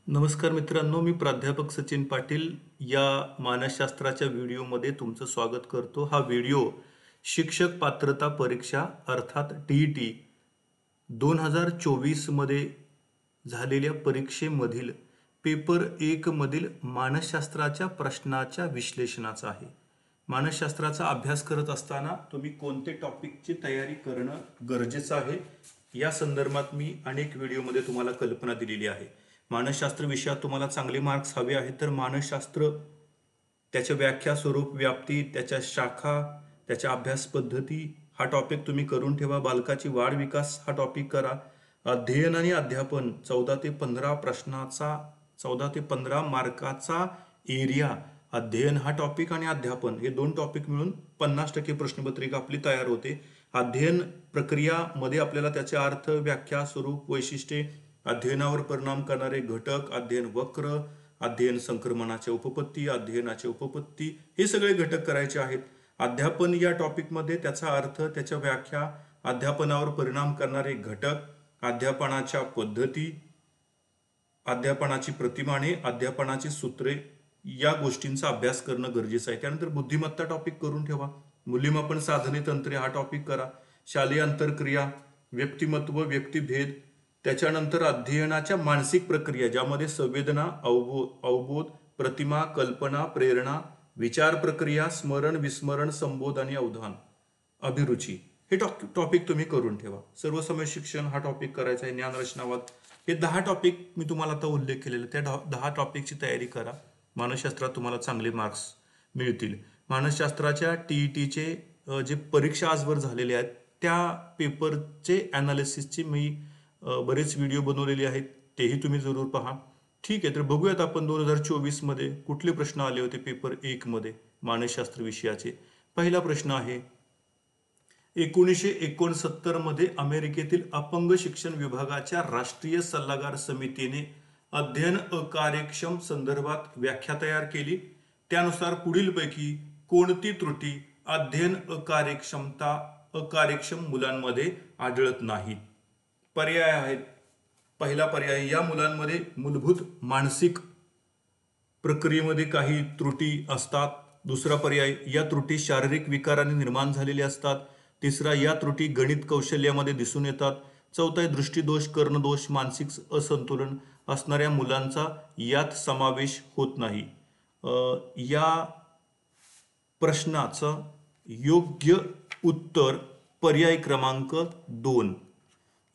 नमस्कार मित्रांनो, मी प्राध्यापक सचिन पाटील या मानसशास्त्राच्या व्हिडिओमध्ये तुमचं स्वागत करतो. हा व्हिडिओ शिक्षक पात्रता परीक्षा अर्थात टी-ई-टी 2024 मध्ये झालेल्या परीक्षेमधील पेपर 1 मधील मानसशास्त्राच्या प्रश्नाच्या विश्लेषणाचा आहे. मानसशास्त्राचा अभ्यास करत असताना तुम्ही कोणते टॉपिकची तयारी करणं गरजेचं आहे या संदर्भात मी अनेक व्हिडिओमध्ये तुम्हाला कल्पना दिलेली आहे. मानसशास्त्र विषयात तुम्हाला चांगले मार्क्स हवे आहेत तर मानसशास्त्र त्याच्या व्याख्या, स्वरूप, व्याप्ती, त्याच्या शाखा, त्याच्या अभ्यास पद्धती हा टॉपिक तुम्ही करून ठेवा. बालकाची वाढ विकास हा टॉपिक करा. अध्ययन आणि अध्यापन 14 ते 15 प्रश्नाचा 14 ते 15 मार्काचा एरिया, अध्ययन हा टॉपिक आणि अध्यापन हे दोन टॉपिक मिळून 50% प्रश्नपत्रिका आपली तयार होते. अध्ययन प्रक्रिया मध्ये आपल्याला त्याचे अर्थ, व्याख्या, स्वरूप, वैशिष्ट्ये, अध्ययनावर परिणाम करणारे घटक, अध्ययन वक्र, अध्ययन संक्रमणाचे उपपत्ती, अध्ययनाचे उपपत्ती हे सगळे घटक करायचे आहेत. अध्यापन या टॉपिक मध्ये त्याचा अर्थ, त्याच्या व्याख्या, अध्यापनावर परिणाम करणारे घटक, अध्यापनाच्या पद्धती, अध्यापनाची प्रतिमाने, अध्यापनाची सूत्रे या गोष्टींचा अभ्यास करणं गरजेचं आहे. त्यानंतर बुद्धिमत्ता टॉपिक करून ठेवा. मूल्यमापन साधने तंत्रे हा टॉपिक करा. शालेय अंतरक्रिया, व्यक्तिमत्व, व्यक्तिभेद, त्याच्यानंतर अध्ययनाच्या मानसिक प्रक्रिया ज्यामध्ये संवेदना, अवबोध, प्रतिमा, कल्पना, प्रेरणा, विचार प्रक्रिया, स्मरण, विस्मरण, संबोध आणि अवधान, अभिरुची हे टॉपिक तुम्ही करून ठेवा. सर्वसमय शिक्षण हा टॉपिक करायचा आहे. ज्ञानरचनावाद हे 10 टॉपिक मी तुम्हाला आता उल्लेख केलेले, त्या 10 टॉपिकची तयारी करा. मानसशास्त्रात तुम्हाला चांगले मार्क्स मिळतील. मानसशास्त्राच्या टी-ई-टीचे जे परीक्षा आजवर झालेल्या आहेत त्या पेपरचे अनालिसिसचे मी बरेच व्हिडिओ बनवलेले आहेत, तेही तुम्ही जरूर पहा. ठीक आहे, तर बघूयात आपण 2024 मध्ये कुठले प्रश्न आले होते पेपर 1 मध्ये मानसशास्त्र विषयाचे. पहिला प्रश्न आहे, 1969 मध्ये अमेरिकेतील अपंग शिक्षण विभागाच्या राष्ट्रीय सल्लागार समितीने अध्ययन अकार्यक्षम संदर्भात व्याख्या तयार केली. त्यानुसार पुढीलपैकी कोणती त्रुटी अध्ययन अकार्यक्षम मुलांमध्ये आढळत नाहीत? पर्याय आहेत. पहिला पर्याय, या मुलांमध्ये मूलभूत मानसिक प्रक्रियेमध्ये काही त्रुटी असतात. दुसरा पर्याय, या त्रुटी शारीरिक विकाराने निर्माण झालेल्या असतात. तिसरा, या त्रुटी गणित कौशल्यामध्ये दिसून येतात. चौथा आहे, दृष्टीदोष, कर्णदोष, मानसिक असंतुलन असणाऱ्या मुलांचा यात समावेश होत नाही. या प्रश्नाचं योग्य उत्तर पर्याय क्रमांक 2.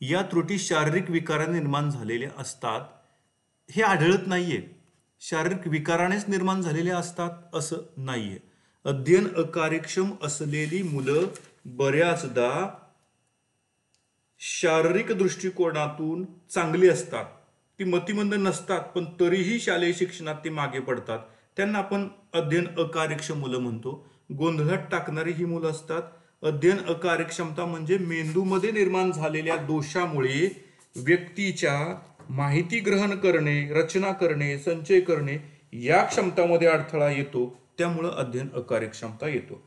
या त्रुटी शारीरिक विकाराने निर्माण झालेल्या असतात हे आढळत नाहीये. शारीरिक विकारानेच निर्माण झालेल्या असतात असं नाहीये. अध्ययन अकार्यक्षम असलेली मुलं बऱ्याचदा शारीरिक दृष्टिकोनातून चांगली असतात. ती मतिमंद नसतात पण तरीही शालेय शिक्षणात ते मागे पडतात. त्यांना आपण अध्ययन अकार्यक्षम मुलं म्हणतो. गोंधळात टाकणारी ही मुलं असतात. अध्ययन अकार्यक्षमता म्हणजे मेंदूमध्ये निर्माण झालेल्या दोषामुळे व्यक्तीच्या माहिती ग्रहण करणे, रचना करणे, संचय करणे या क्षमतामध्ये अडथळा येतो. त्यामुळं अध्ययन अकार्यक्षमता येतो.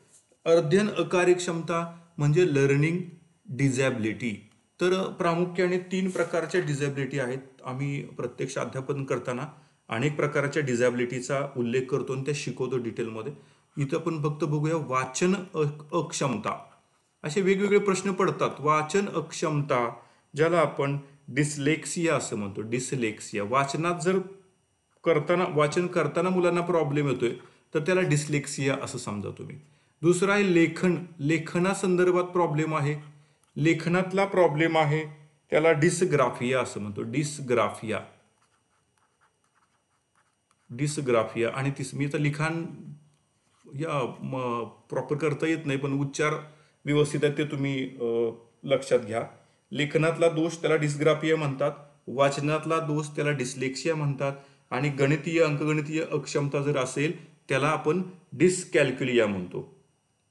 अध्ययन अकार्यक्षमता म्हणजे लर्निंग डिझॅबिलिटी. तर प्रामुख्याने 3 प्रकारच्या डिझॅबिलिटी आहेत. आम्ही प्रत्यक्ष अध्यापन करताना अनेक प्रकारच्या डिझॅबिलिटीचा उल्लेख करतो आणि त्या शिकवतो डिटेलमध्ये. इथं आपण फक्त बघूया वाचन अक्षमता. असे वेगवेगळे प्रश्न पडतात. वाचन अक्षमता ज्याला आपण डिस्लेक्सिया असं म्हणतो. डिस्लेक्सिया, वाचनात जर वाचन करताना मुलांना प्रॉब्लेम येतोय तर त्याला डिस्लेक्सिया असं समजा तुम्ही. दुसरा आहे लेखनासंदर्भात प्रॉब्लेम आहे, लेखनातला प्रॉब्लेम आहे, त्याला डिस्ग्राफिया असं म्हणतो. डिस्ग्राफिया. आणि मी तर लिखाण या प्रॉपर करता येत नाही पण उच्चार व्यवस्थित आहे ते तुम्ही लक्षात घ्या. लेखनातला दोष त्याला डिस्ग्राफिया म्हणतात, वाचनातला दोष त्याला डिस्लेक्सिया म्हणतात आणि गणितीय अंकगणितीय अक्षमता जर असेल त्याला आपण डिस्कॅल्क्युलिया म्हणतो.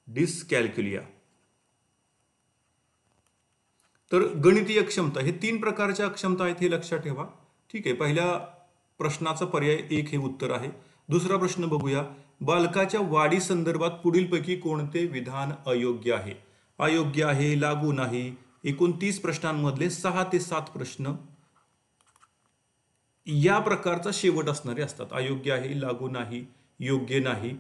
डिस्कॅल्क्युलिया. तर गणितीय अक्षमता हे 3 प्रकारच्या अक्षमता आहेत हे लक्षात ठेवा. ठीक आहे, पहिल्या प्रश्नाचा पर्याय 1 हे उत्तर आहे. दुसरा प्रश्न बघूया, बालकाच्या वाढी संदर्भात पुढीलपैकी कोणते विधान अयोग्य आहे? अयोग्य आहे, लागू नाही. 29 प्रश्नांमधले 6 ते 7 प्रश्न या प्रकारचा शेवट असणारे असतात. अयोग्य आहे, लागू नाही, योग्य नाही,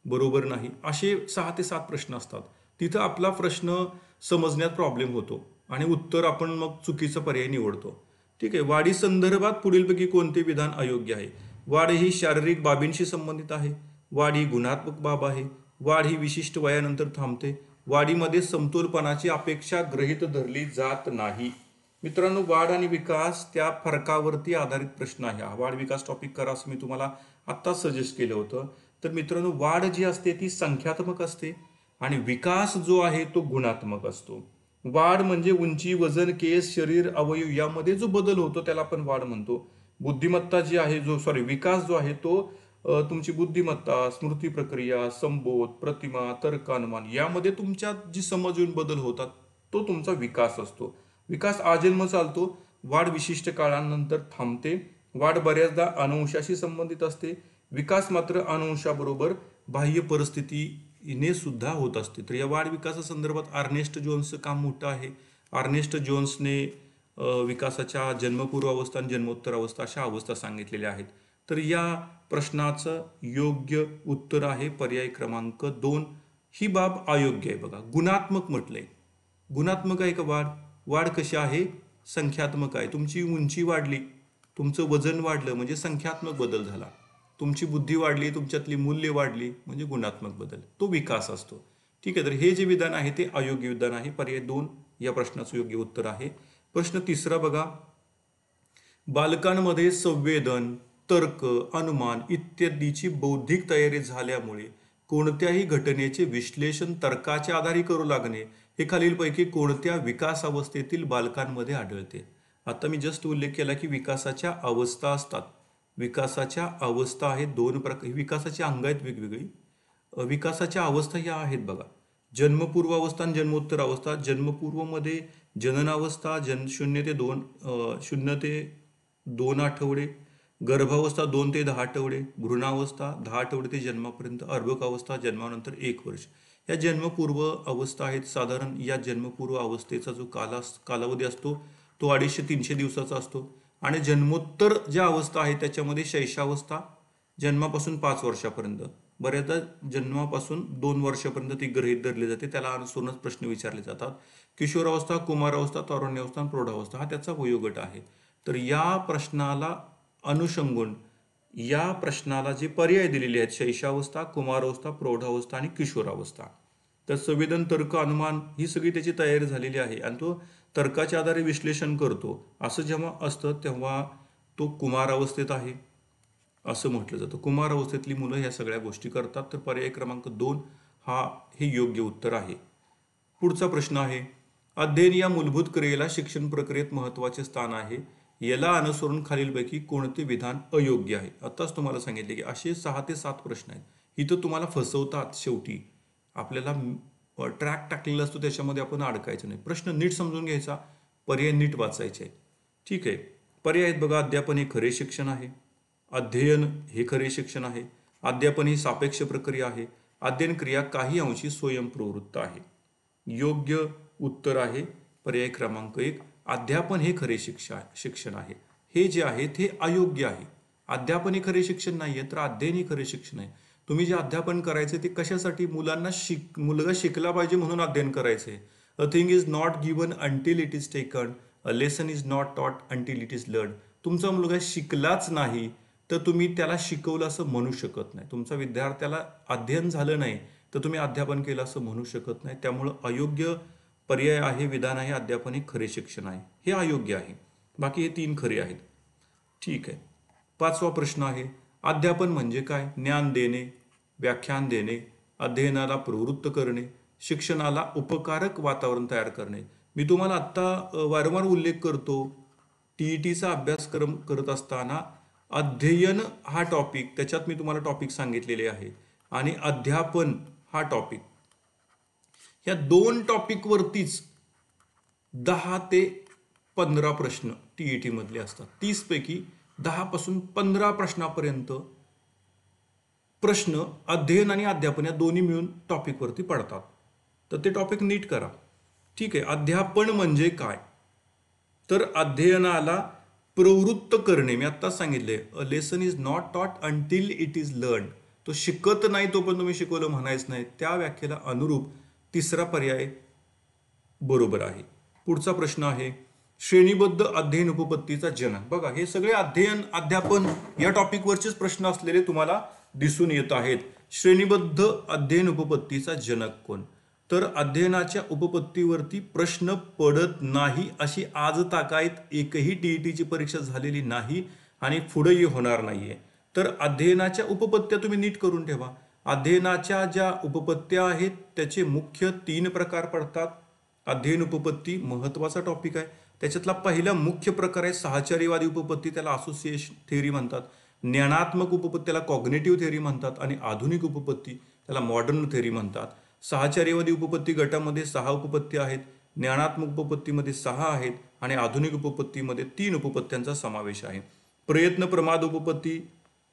बरोबर नाही, असे 6 ते 7 प्रश्न असतात. तिथं आपला प्रश्न समजण्यात प्रॉब्लेम होतो आणि उत्तर आपण मग चुकीचा पर्याय निवडतो. ठीक आहे. वाढी संदर्भात पुढीलपैकी कोणते विधान अयोग्य आहे? वाढ ही शारीरिक बाबींशी संबंधित आहे. वाढ ही गुणात्मक बाब आहे. वाढ ही विशिष्ट वयानंतर थांबते. वाढीमध्ये समतोलपणाची अपेक्षा गृहीत धरली जात नाही. मित्रांनो, वाढ आणि विकास त्या फरकावरती आधारित प्रश्न आहे. हा वाढ विकास टॉपिक करा असं मी तुम्हाला आत्ताच सजेस्ट केलं होतं. तर मित्रांनो, वाढ जी असते ती संख्यात्मक असते आणि विकास जो आहे तो गुणात्मक असतो. वाढ म्हणजे उंची, वजन, केस, शरीर, अवयव यामध्ये जो बदल होतो त्याला आपण वाढ म्हणतो. बुद्धिमत्ता जी आहे विकास जो आहे तो तुमची बुद्धिमत्ता, स्मृती प्रक्रिया, संबोध, प्रतिमा, तर्क, अनुमान यामध्ये तुमच्या जी समज येऊन बदल होतात तो तुमचा विकास असतो. विकास आजन्म चालतो. वाढ विशिष्ट काळानंतर थांबते. वाढ बऱ्याचदा अनुवंशाशी संबंधित असते. विकास मात्र अनुवंशाबरोबर बाह्य परिस्थितीने सुद्धा होत असते. तर या वाढ विकासासंदर्भात अर्नेस्ट जोन्सचं काम मोठं आहे. अर्नेस्ट जोन्सने विकासाच्या जन्मपूर्व अवस्था आणि जन्मोत्तर अवस्था अशा अवस्था सांगितलेल्या आहेत. तर या प्रश्नाचं योग्य उत्तर आहे पर्याय क्रमांक 2. ही बाब अयोग्य आहे. बघा, गुणात्मक म्हटलंय. गुणात्मक आहे का वाढ? वाढ कशी आहे? संख्यात्मक आहे. तुमची उंची वाढली, तुमचं वजन वाढलं म्हणजे संख्यात्मक बदल झाला. तुमची बुद्धी वाढली, तुमच्यातली मूल्य वाढली म्हणजे गुणात्मक बदल, तो विकास असतो. ठीक आहे. तर हे जे विधान आहे ते अयोग्य विधान आहे. पर्याय 2 या प्रश्नाचं योग्य उत्तर आहे. प्रश्न 3 बघा. बालकांमध्ये संवेदन, तर्क, अनुमान इत्यादीची बौद्धिक तयारी झाल्यामुळे कोणत्याही घटनेचे विश्लेषण तर्काच्या आधारे करू लागणे हे खालीलपैकी कोणत्या विकास अवस्थेतील बालकांमध्ये आढळते? आता मी जस्ट उल्लेख केला की विकासाच्या अवस्था असतात. विकासाच्या अवस्था आहेत 2 प्रकार. विकासाची अंग आहेत वेगवेगळी. विकासाच्या अवस्था ह्या आहेत बघा. जन्मपूर्व अवस्था आणि जन्मोत्तर अवस्था. जन्मपूर्वमध्ये जननावस्था 0 ते 2 आठवडे, गर्भावस्था 2 ते 10 आठवडे, भ्रूणावस्था 10 आठवडे ते जन्मापर्यंत, अर्भकावस्था जन्मानंतर 1 वर्ष. या जन्मपूर्व अवस्था आहेत. साधारण या जन्मपूर्व अवस्थेचा जो कालावधी असतो तो 250-300 दिवसाचा असतो. आणि जन्मोत्तर ज्या अवस्था आहेत त्याच्यामध्ये शैशवावस्था जन्मापासून 5 वर्षापर्यंत, बऱ्याचदा जन्मापासून 2 वर्षापर्यंत ती गृहीत धरली जाते. त्याला अनुसरूनच प्रश्न विचारले जातात. किशोरावस्था, कुमारावस्था, तारुण्यावस्था आणि प्रौढावस्था हा त्याचा वयोगट आहे. तर या प्रश्नाला अनुषंगून या प्रश्नाला जे पर्याय दिलेले आहेत शैशवावस्था, कुमारावस्था, प्रौढावस्था आणि किशोरावस्था. तर संवेदन, तर्क, अनुमान ही सगळी त्याची तयारी झालेली आहे आणि तो तर्काच्या आधारे विश्लेषण करतो. असं जेव्हा असतं तेव्हा तो कुमारावस्थेत आहे असं म्हटलं जातं. कुमारावस्थेतली मुलं ह्या सगळ्या गोष्टी करतात. तर पर्याय क्रमांक 2 हे योग्य उत्तर आहे. पुढचा प्रश्न आहे. अध्ययन या मूलभूत क्रियेला शिक्षण प्रक्रियेत महत्त्वाचे स्थान आहे. याला अनुसरून खालीलपैकी कोणते विधान अयोग्य आहे? आताच तुम्हाला सांगितले की असे 6 ते 7 प्रश्न आहेत. इथं तुम्हाला फसवतात. शेवटी आपल्याला ट्रॅक टाकलेला असतो त्याच्यामध्ये आपण अडकायचं नाही. प्रश्न नीट समजून घ्यायचा, पर्याय नीट वाचायचे. ठीक आहे. पर्याय आहेत बघा. अध्यापन हे खरे शिक्षण आहे. अध्ययन हे खरे शिक्षण आहे. अध्यापन ही सापेक्ष प्रक्रिया आहे. अध्ययन क्रिया काही अंशी स्वयंप्रवृत्त आहे. योग्य उत्तर आहे पर्याय क्रमांक 1. अध्यापन हे खरे शिक्षण आहे. हे जे आहे ते अयोग्य आहे. अध्यापन हे खरे शिक्षण नाहीये तर अध्ययन हे खरे शिक्षण आहे. तुम्ही जे अध्यापन करायचे ते कशासाठी? मुलगा शिकला पाहिजे म्हणून अध्ययन करायचे. A thing is not given until it is taken. A lesson is not टॉट अंटिल इट इज लर्न. तुमचा मुलगा शिकलाच नाही तर तुम्ही त्याला शिकवलं असं म्हणू शकत नाही. तुमचा विद्यार्थ्याला अध्ययन झालं नाही तर तुम्ही अध्यापन केलं असं म्हणू शकत नाही. त्यामुळं अयोग्य पर्याय आहे, विधान आहे अध्यापन हे खरे शिक्षण आहे. हे अयोग्य आहे. बाकी हे 3 खरे आहेत. ठीक आहे. 5वा प्रश्न आहे. अध्यापन म्हणजे काय? ज्ञान देणे, व्याख्यान देणे, अध्ययनाला प्रवृत्त करणे, शिक्षणाला उपकारक वातावरण तयार करणे. मी तुम्हाला आत्ता वारंवार उल्लेख करतो. TETचा अभ्यासक्रम करत असताना अध्ययन हा टॉपिक, त्याच्यात मी तुम्हाला टॉपिक सांगितलेले आहे आणि अध्यापन हा टॉपिक, ह्या 2 टॉपिकवरतीच 10 ते 15 प्रश्न TET मधले असतात. 30 पैकी 10 पासून 15 प्रश्नापर्यंत प्रश्न अध्ययन आणि अध्यापन या दोन्ही मिळून टॉपिकवरती पडतात. तर ते टॉपिक नीट करा. ठीक आहे. अध्यापन म्हणजे काय? तर अध्ययनाला प्रवृत्त करणे, मी आत्ताच सांगितले, अ लेसन इज नॉट टॉट अंटिल इट इज लर्न. तो शिकत नाही तोपर्यंत तुम्ही शिकवलं म्हणायच नाही. त्या व्याख्येला अनुरूप तिसरा पर्याय बरोबर आहे. पुढचा प्रश्न आहे, श्रेणीबद्ध अध्ययन उपपत्तीचा जनक. बघा, हे सगळे अध्ययन अध्यापन या टॉपिकवरचेच प्रश्न असलेले तुम्हाला दिसून येत आहेत. श्रेणीबद्ध अध्ययन उपपत्तीचा जनक कोण? तर अध्ययनाच्या उपपत्तीवरती प्रश्न पडत नाही अशी आज ताकायत एकही टीईटीची परीक्षा झालेली नाही आणि पुढेही होणार नाहीये. तर अध्ययनाच्या उपपत्त्या तुम्ही नीट करून ठेवा. अध्ययनाच्या ज्या उपपत्त्या आहेत त्याचे मुख्य 3 प्रकार पडतात. अध्ययन उपपत्ती महत्वाचा टॉपिक आहे. त्याच्यातला पहिला मुख्य प्रकार आहे साहचर्यवादी उपपत्ती, त्याला असोसिएशन थेअरी म्हणतात. ज्ञानात्मक उपपत्ती त्याला कॉग्निटिव्ह थेअरी म्हणतात आणि आधुनिक उपपत्ती त्याला मॉडर्न थेअरी म्हणतात. साहचर्यवादी उपपत्ती गटामध्ये 6 उपपत्ती आहेत, ज्ञानात्मक उपपत्तीमध्ये 6 आहेत आणि आधुनिक उपपत्तीमध्ये 3 उपपत्त्यांचा समावेश आहे. प्रयत्न प्रमाद उपपत्ती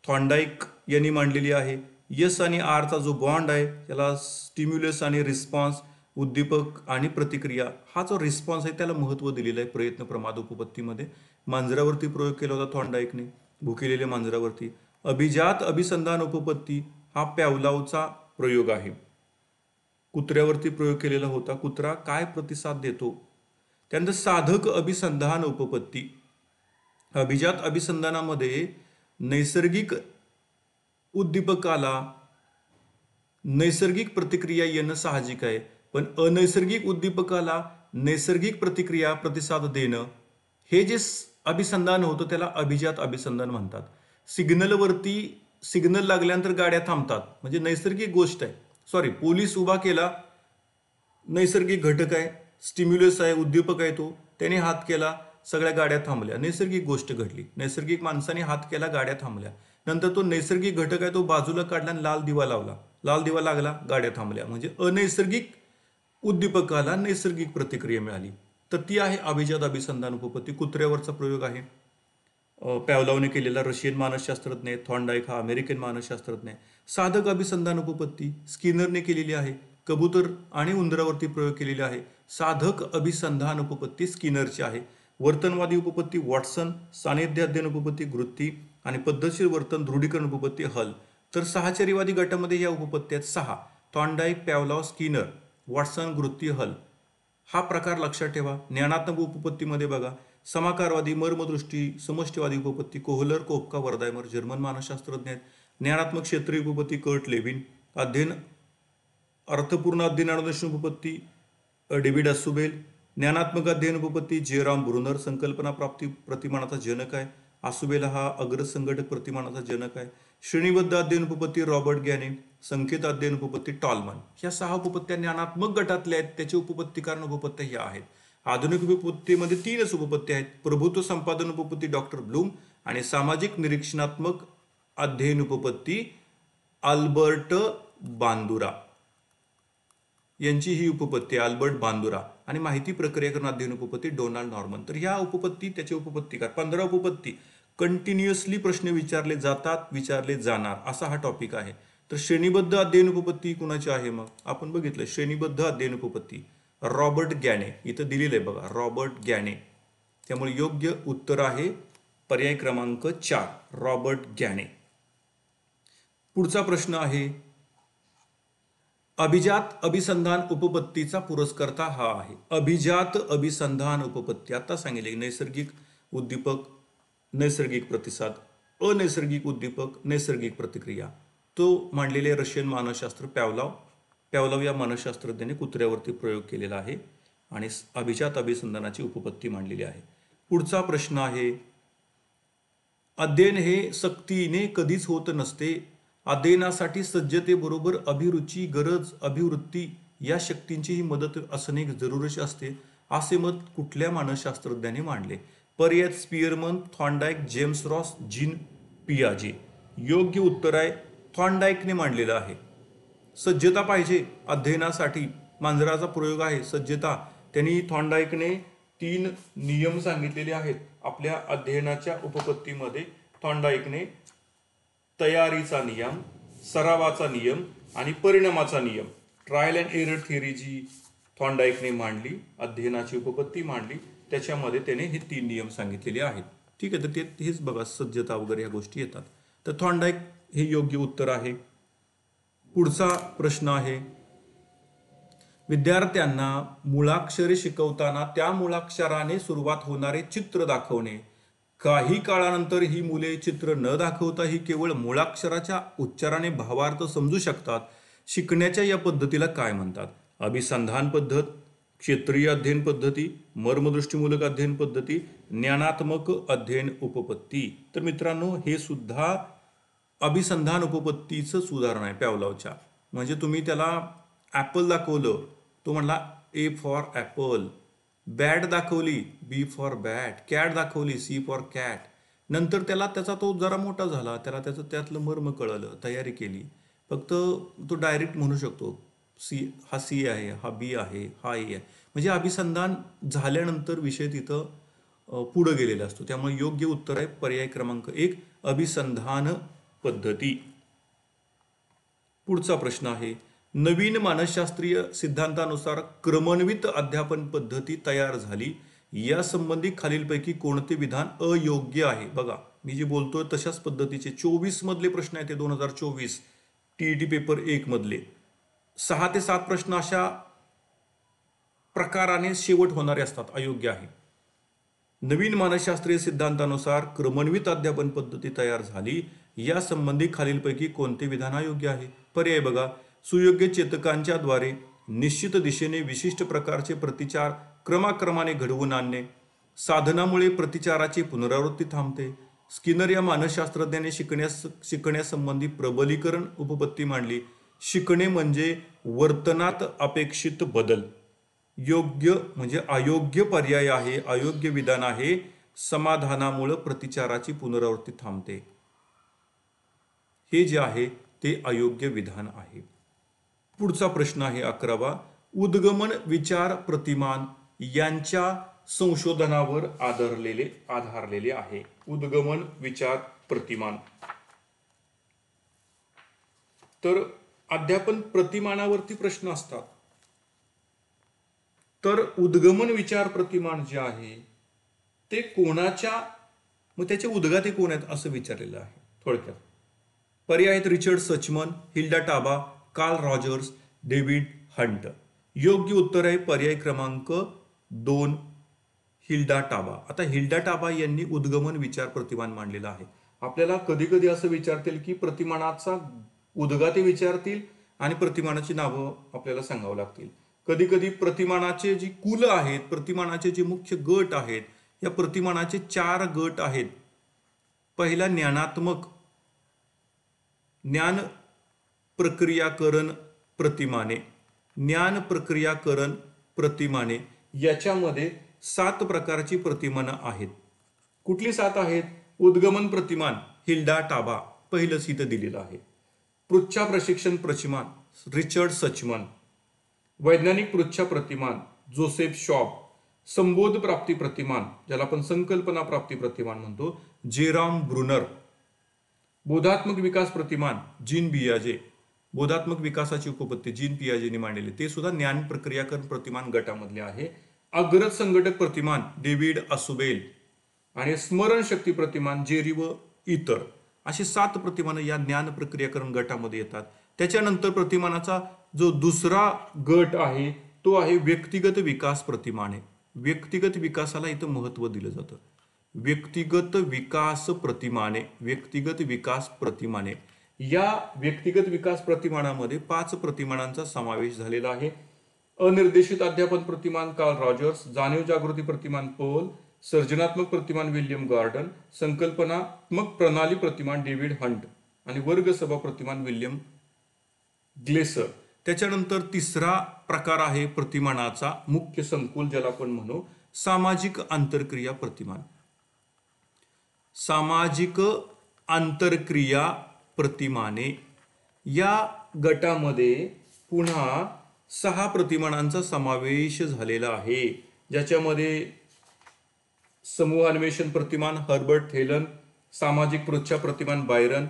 थॉर्नडाईक यांनी मांडलेली आहे. यस आणि आरचा जो बॉन्ड आहे त्याला स्टिम्युलस आणि रिस्पॉन्स, उद्दीपक आणि प्रतिक्रिया, हा जो रिस्पॉन्स आहे त्याला महत्त्व दिलेलं आहे प्रयत्न प्रमाद उपपत्तीमध्ये. मांजरावरती प्रयोग केला होता थॉर्नडाईकने, भुकेलेल्या मांजरावरती. अभिजात अभिसंधान उपपत्ती हा पॅव्लॉवचा प्रयोग आहे. कुत्र्यावरती प्रयोग केलेला होता, कुत्रा काय प्रतिसाद देतो. त्यानंतर साधक अभिसंधान उपपत्ती. अभिजात अभिसंधानामध्ये नैसर्गिक उद्दीपकाला नैसर्गिक प्रतिक्रिया येणं साहजिक आहे, पण अनैसर्गिक उद्दीपकाला नैसर्गिक प्रतिक्रिया प्रतिसाद देणं, हे जे अभिसंधान होतं त्याला अभिजात अभिसंधान म्हणतात. सिग्नल लागल्यानंतर गाड्या थांबतात, म्हणजे नैसर्गिक गोष्ट आहे. पोलीस उभा केला, नैसर्गिक घटक आहे, स्टिम्युलस आहे, उद्दीपक आहे, तो त्याने हात केला, सगळ्या गाड्या थांबल्या, नैसर्गिक गोष्ट घडली. नैसर्गिक माणसाने हात केला, गाड्या थांबल्या. नंतर तो नैसर्गिक घटक आहे तो बाजूला काढला आणि लाल दिवा लावला, लाल दिवा लागला, गाड्या थांबल्या. म्हणजे अनैसर्गिक उद्दीपकाला नैसर्गिक प्रतिक्रिया मिळाली. तर ती आहे अभिजात अभिसंधान उपपत्ती. कुत्र्यावरचा प्रयोग आहे पॅव्लॉवने केलेला, रशियन मानसशास्त्रज्ञ आहे. थॉर्नडाईक हा अमेरिकन मानसशास्त्रज्ञ आहे. साधक अभिसंधान उपपत्ती स्किनरने केलेली आहे. कबूतर आणि उंदरावरती प्रयोग केलेले आहे. साधक अभिसंधान उपपत्ती स्किनरची आहे. वर्तनवादी उपपत्ती वॉटसन, सानिध्य अध्ययन उपपत्ती ग्रुत्ती आणि पद्धतशीर वर्तन दृढीकरण उपपत्ती हल. तर साहचर्यवादी गटामध्ये या उपपत्ती आहेत 6: थॉर्नडाईक, पॅव्लॉव, स्किनर, वॉटसन, ग्रुत्ती, हल. हा प्रकार लक्षात ठेवा. ज्ञानात्मक उपपत्तीमध्ये बघा, समाकारवादी, मर्मदृष्टी, समष्टीवादी उपपत्ती कोहलर, कोपका, वर्धायमर, जर्मन मानसशास्त्रज्ञ आहेत. ज्ञानात्मक क्षेत्रीय उपपत्ती कर्ट लेव्हिन. अध्ययन अर्थपूर्ण अध्ययन उपपत्ती डेव्हिड असुबेल. ज्ञानात्मक अध्ययन उपपत्ती जेरॉम ब्रुनर, संकल्पना प्राप्ती प्रतिमानाचा जनक आहे. असुबेल हा अग्रज संघटक प्रतिमानाचा जनक आहे. श्रेणीबद्ध अध्ययन उपपत्ती रॉबर्ट गॅने. संकेत अध्ययन उपपत्ती टॉलमन. ह्या 6 उपपत्त्या ज्ञानात्मक गटातल्या आहेत, त्याचे उपपत्तीकारण उपपत्त्या ह्या आहेत. आधुनिक उपपत्तीमध्ये 3च उपपत्ती आहेत: प्रभुत्व संपादन उपपत्ती डॉक्टर ब्लूम आणि सामाजिक निरीक्षणात्मक अध्ययन उपपत्ती अल्बर्ट बांदुरा यांची ही उपपत्ती अल्बर्ट बांदुरा. आणि माहिती प्रक्रियाकरण अध्ययन उपपत्ती डोनाल्ड नॉर्मन. तर ह्या उपपत्ती, त्याचे उपपत्तीकार, 15 उपपत्ती कंटिन्युअसली प्रश्न विचारले जातात, विचारले जाणार, असा हा टॉपिक आहे. तर श्रेणीबद्ध अध्ययन उपपत्ती कुणाची आहे? मग आपण बघितलं श्रेणीबद्ध अध्ययन उपपत्ती रॉबर्ट गॅने, इथं दिलेलं आहे बघा, रॉबर्ट गॅने. त्यामुळे योग्य उत्तर आहे पर्याय क्रमांक 4, रॉबर्ट गॅने. पुढचा प्रश्न आहे, अभिजात अभिसंधान उपपत्तीचा पुरस्कर्ता हा आहे. अभिजात अभिसंधान उपपत्ती आता सांगितले, नैसर्गिक उद्दीपक, नैसर्गिक प्रतिसाद, अनैसर्गिक उद्दीपक, नैसर्गिक प्रतिक्रिया. तो मांडलेले रशियन मानसशास्त्र पॅव्लॉव या मानसशास्त्रज्ञाने कुत्र्यावरती प्रयोग केलेला आहे आणि अभिजात अभिसंधानाची उपपत्ती मांडलेली आहे. पुढचा प्रश्न आहे, अध्ययन हे सक्तीने कधीच होत नसते. अध्ययनासाठी सज्जतेबरोबर अभिरुची, गरज, अभिवृत्ती या शक्तींचीही मदत असणे जरुरीचे असते, असे मत कुठल्या मानसशास्त्रज्ञाने मांडले? पर्याय Spearman, Thorndike, James Ross, gene पियाजे. योग्य उत्तर आहे थॉर्नडाईकने मांडलेलं आहे. सज्जता पाहिजे अध्ययनासाठी, मांजराचा प्रयोग आहे सज्जता. त्यांनी थॉर्नडाईकने 3 नियम सांगितलेले आहेत आपल्या अध्ययनाच्या उपपत्तीमध्ये. थॉर्नडाईकने तयारीचा नियम, सरावाचा नियम आणि परिणामाचा नियम, ट्रायल अँड एरर थिअरी जी थॉर्नडाईकने मांडली, अध्ययनाची उपपत्ती मांडली, त्याच्यामध्ये त्याने हे 3 नियम सांगितलेले आहेत. ठीक आहे, तर हेच बघा सज्जता वगैरे ह्या गोष्टी येतात. तर थॉर्नडाईक हे योग्य उत्तर आहे. पुढचा प्रश्न आहे, विद्यार्थ्यांना मुळाक्षरे शिकवताना त्या मुळाक्षराने सुरुवात होणारे चित्र दाखवणे. काही काळानंतर ही मुले चित्र न दाखवता ही केवळ मुळाक्षराच्या उच्चाराने भावार्थ समजू शकतात. शिकण्याच्या या पद्धतीला काय म्हणतात? अभिसंधान पद्धत, क्षेत्रीय अध्ययन पद्धती, मर्मदृष्टीमूलक अध्ययन पद्धती, ज्ञानात्मक अध्ययन उपपत्ती. तर मित्रांनो, हे सुद्धा अभिसंधान उपपत्तीचं उदाहरण आहे पॅवलॉवच्या. म्हणजे तुम्ही त्याला ॲपल दाखवलं, तो म्हणला ए फॉर ॲपल. बॅट दाखवली, बी फॉर बॅट. कॅट दाखवली, सी फॉर कॅट. नंतर त्याचा तो जरा मोठा झाला, त्याचं त्यातलं मर्म कळलं, तयारी केली. फक्त तो डायरेक्ट म्हणू शकतो हा सी आहे, हा बी आहे, हा ए आहे. म्हणजे अभिसंधान झाल्यानंतर विषय तिथं पुढं गेलेला असतो. त्यामुळे योग्य उत्तर आहे पर्याय क्रमांक 1, अभिसंधान पद्धती. पुढचा प्रश्न आहे, नवीन मानसशास्त्रीय सिद्धांतानुसार क्रमन्वित अध्यापन पद्धती तयार झाली, यासंबंधी खालीलपैकी कोणते विधान अयोग्य आहे? बघा, मी जे बोलतोय तशाच पद्धतीचे 24 मधले प्रश्न आहेत ते 2024 टीईटी पेपर 1 मधले. 6 ते 7 प्रश्न अशा प्रकाराने शेवट होणारे असतात, अयोग्य आहे. नवीन मानसशास्त्रीय सिद्धांतानुसार क्रमन्वित अध्यापन पद्धती तयार झाली, यासंबंधी खालीलपैकी कोणते विधान अयोग्य आहे? पर्याय बघा, सुयोग्य चेतकांच्या द्वारे निश्चित दिशेने विशिष्ट प्रकारचे प्रतिचार क्रमाक्रमाने घडवून आणणे, साधनामुळे प्रतिचाराची पुनरावृत्ती थांबते. स्किनर या मानसशास्त्रज्ञाने शिकण्यासंबंधी प्रबलीकरण उपपत्ती मांडली. शिकणे म्हणजे वर्तनात अपेक्षित बदल. योग्य म्हणजे अयोग्य पर्याय आहे, अयोग्य विधान आहे, समाधानामुळे प्रतिचाराची पुनरावृत्ती थांबते. हे जे आहे ते अयोग्य विधान आहे. पुढचा प्रश्न आहे 11वा, उद्गमन विचार प्रतिमान यांच्या संशोधनावर आधारलेले आहे. उद्गमन विचार प्रतिमान. तर अध्यापन प्रतिमानावरती प्रश्न असतात. तर उद्गमन विचार प्रतिमान जे आहे ते कोणाच्या, मग त्याचे उद्गाते कोण आहेत असं विचारलेलं आहे थोडक्यात. पर्याय आहेत Richard Suchman, Hilda Taba, Carl Rogers, David Hunt. योग्य उत्तर आहे पर्याय क्रमांक 2, हिल्डा टाबा. आता हिल्डा टाबा यांनी उद्गमन विचार प्रतिमान मांडलेला आहे. आपल्याला कधी कधी असं विचारतील की प्रतिमानाचा उद्गाते विचारतील आणि प्रतिमानाची नावं आपल्याला सांगावं लागतील. कधी कधी प्रतिमानाचे जी कुल आहेत, प्रतिमानाचे जे मुख्य गट आहेत, या प्रतिमानाचे 4 गट आहेत. पहिला ज्ञानात्मक, ज्ञान प्रक्रियाकरण प्रतिमाने. ज्ञान प्रक्रियाकरण प्रतिमाने याच्यामध्ये 7 प्रकारची प्रतिमानं आहेत. कुठली 7 आहेत? उद्गमन प्रतिमान हिल्डा टाबा पहिलंच इथं दिलेलं आहे. पृच्छा प्रशिक्षण प्रतिमान रिचर्ड सचमन. वैज्ञानिक पृच्छा प्रतिमान जोसेफ शॉब. संबोध प्राप्ती प्रतिमान ज्याला आपण संकल्पना प्राप्ती प्रतिमान म्हणतो, जेरॉम ब्रुनर. बोधात्मक विकास प्रतिमान जीन पियाजे. बोधात्मक विकासाची उपपत्ती जीन पियाजेने मांडलेली, ते सुद्धा ज्ञान प्रक्रियाकरण प्रतिमान गटामधले आहे. अग्रज संघटक प्रतिमान डेव्हिड असुबेल आणि स्मरण शक्ती प्रतिमान जेरी व इतर. असे 7 प्रतिमानं या ज्ञान प्रक्रियाकरण गटामध्ये येतात. त्याच्यानंतर प्रतिमानाचा जो दुसरा गट आहे तो आहे व्यक्तिगत विकास प्रतिमाने. व्यक्तिगत विकासाला इथं महत्व दिलं जातं. व्यक्तिगत विकास प्रतिमाने, व्यक्तिगत विकास प्रतिमाने. या व्यक्तिगत विकास प्रतिमानामध्ये 5 प्रतिमानांचा समावेश झालेला आहे. अनिर्देशित अध्यापन प्रतिमान कार्ल रॉजर्स, जाणीव जागृती प्रतिमान पॉल, सर्जनात्मक प्रतिमान विल्यम गॉर्डन, संकल्पनात्मक प्रणाली प्रतिमान डेव्हिड हंट आणि वर्गसभा प्रतिमान विल्यम ग्लेसर. त्याच्यानंतर तिसरा प्रकार आहे प्रतिमानाचा मुख्य संकुल, ज्याला आपण म्हणू सामाजिक आंतरक्रिया प्रतिमान. सामाजिक आंतरक्रिया प्रतिमाने या गटामध्ये पुन्हा 6 प्रतिमानांचा समावेश झालेला आहे, ज्याच्यामध्ये समूह अन्वेषण प्रतिमान हर्बर्ट थेलन, सामाजिक पृच्छा प्रतिमान बायरन,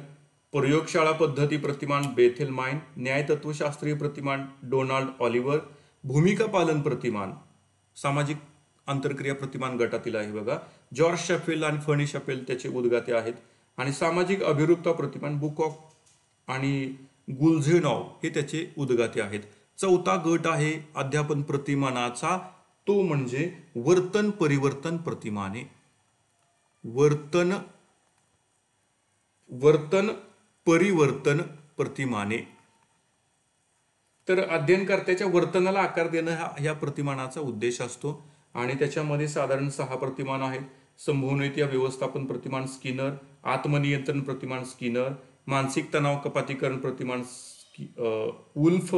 प्रयोगशाळा पद्धती प्रतिमान बेथेल माइन, न्यायतत्वशास्त्रीय प्रतिमान डोनाल्ड ऑलिव्हर, भूमिका पालन प्रतिमान सामाजिक आंतरक्रिया प्रतिमान गटातील आहे बघा. जॉर्ज शॅफेल आणि फर्नी शॅफेल त्याचे उद्गाते आहेत. आणि सामाजिक अभिरूपता प्रतिमान बुकॉक आणि गुलझेनॉव हे त्याचे उद्गाते आहेत. चौथा गट आहे अध्यापन प्रतिमानाचा, तो म्हणजे वर्तन परिवर्तन प्रतिमाने. वर्तन परिवर्तन प्रतिमाने. तर अध्ययनकर्त्याच्या वर्तनाला आकार देणं हा या प्रतिमानाचा उद्देश असतो. आणि त्याच्यामध्ये साधारण 6 प्रतिमान आहेत. संभवनीय व्यवस्थापन प्रतिमान स्किनर, आत्मनियंत्रण प्रतिमान स्किनर, मानसिक तणाव कपातीकरण प्रतिमान वुल्फ,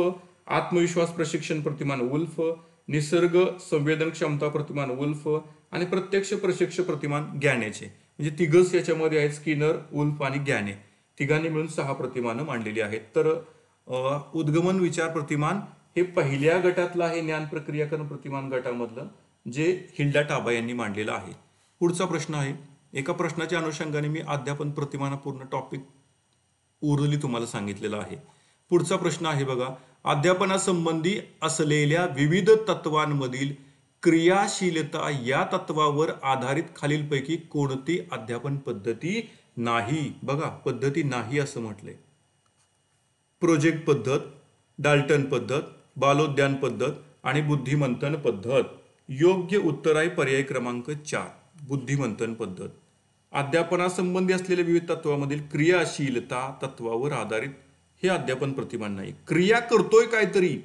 आत्मविश्वास प्रशिक्षण प्रतिमान वुल्फ, निसर्ग संवेदन क्षमता प्रतिमान वुल्फ आणि प्रत्यक्ष प्रशिक्षण प्रतिमान गॅनेचे. म्हणजे तिघच याच्यामध्ये आहेत, स्किनर, वुल्फ आणि गॅने. तिघांनी मिळून 6 प्रतिमानं मांडलेली आहेत. तर उद्गमन विचार प्रतिमान हे पहिल्या गटातलं आहे, ज्ञान प्रक्रियाकरण प्रतिमान गटामधलं, जे हिल्डा टाबा यांनी मांडलेलं आहे. पुढचा प्रश्न आहे, एका प्रश्नाच्या अनुषंगाने मी अध्यापन प्रतिमानापूर्ण टॉपिक ओरली तुम्हाला सांगितलेलं आहे. पुढचा प्रश्न आहे बघा, अध्यापनासंबंधी असलेल्या विविध तत्वांमधील क्रियाशीलता या तत्वावर आधारित खालीलपैकी कोणती अध्यापन पद्धती नाही. बघा, पद्धती नाही असं म्हटलंय. प्रोजेक्ट पद्धत, डाल्टन पद्धत, बालोद्यान पद्धत आणि बुद्धिमंथन पद्धत. योग्य उत्तर आहे पर्याय क्रमांक 4, बुद्धिमंथन पद्धत. अध्यापनासंबंधी असलेल्या विविध तत्वांमधील क्रियाशीलता तत्वावर आधारित हे अध्यापन प्रतिमान नाही. क्रिया करतोय काहीतरी,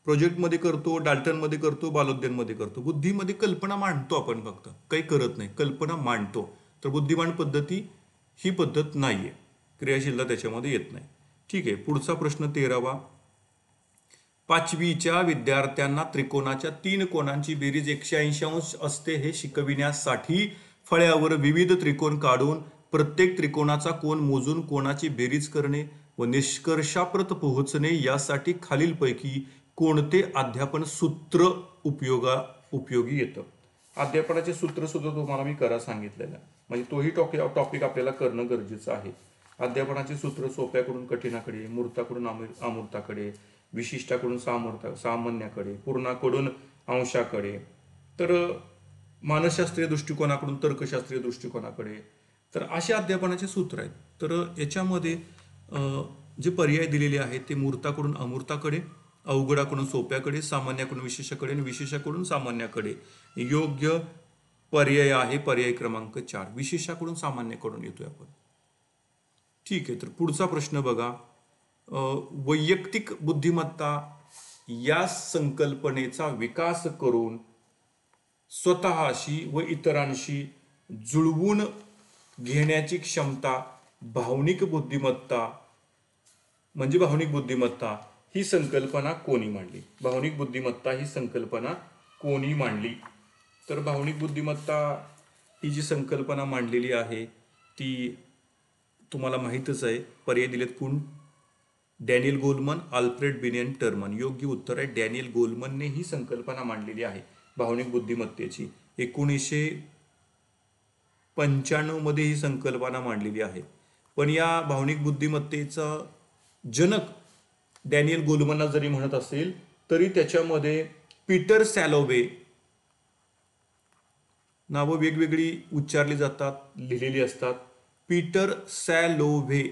प्रोजेक्टमध्ये करतो, डाल्टनमध्ये करतो, बालोद्यानमध्ये करतो. बुद्धीमध्ये कल्पना मांडतो आपण, फक्त काही करत नाही, कल्पना मांडतो. तर बुद्धिमान पद्धती ही पद्धत नाहीये, क्रियाशीलता त्याच्यामध्ये येत नाही. ठीक आहे. पुढचा प्रश्न 13वा, 5वीच्या विद्यार्थ्यांना त्रिकोणाच्या 3 कोनांची बेरीज 180 अंश असते हे शिकविण्यासाठी फळ्यावर विविध त्रिकोण काढून प्रत्येक त्रिकोणाचा कोन मोजून कोनाची बेरीज करणे व निष्कर्षाप्रत पोहोचणे यासाठी खालीलपैकी कोणते अध्यापन सूत्र उपयोगी येतं. अध्यापनाचे सूत्र सुद्धा तुम्हाला मी करा सांगितलेलं आहे, म्हणजे तोही टॉपिक आपल्याला करणं गरजेचं आहे. अध्यापनाचे सूत्र सोप्याकडून कठीणाकडे, मूर्ताकडून अमूर्ताकडे, विशिष्टाकडून सामान्याकडे, पूर्णाकडून अंशाकडे, तर मानसशास्त्रीय दृष्टिकोनाकडून तर्कशास्त्रीय दृष्टिकोनाकडे. तर अशा अध्यापनाचे सूत्र आहेत. तर याच्यामध्ये जे पर्याय दिलेले आहेत ते मूर्ताकडून अमूर्ताकडे, अवघडाकडून सोप्याकडे, सामान्याकडून विशेषाकडे आणि विशेषाकडून सामान्याकडे. योग्य पर्याय आहे पर्याय क्रमांक 4, विशेषाकडून सामान्याकडून येतोय आपण. ठीक आहे. तर पुढचा प्रश्न बघा, वैयक्तिक बुद्धिमत्ता या संकल्पनेचा विकास करून स्वतःशी व इतरांशी जुळवून घेण्याची क्षमता भावनिक बुद्धिमत्ता म्हणजे भावनिक बुद्धिमत्ता ही संकल्पना कोणी मांडली. भावनिक बुद्धिमत्ता ही संकल्पना कोणी मांडली. तर भावनिक बुद्धिमत्ता ही जी संकल्पना मांडलेली आहे ती तुम्हाला माहीतच आहे. पर्याय दिलेत कोण, डॅनियल गोलमन, अल्फ्रेड बिनियन टर्मन. योग्य उत्तर आहे डॅनियल गोलमनने ही संकल्पना मांडलेली आहे भावनिक बुद्धिमत्तेची. 1995 मध्ये ही संकल्पना मांडलेली आहे. पण या भावनिक बुद्धिमत्तेचा जनक डॅनियल गोलमनला जरी म्हणत असेल तरी त्याच्यामध्ये पीटर सॅलोवे, नावं वेगवेगळी उच्चारली जातात, लिहिलेली असतात. पीटर सॅलोवे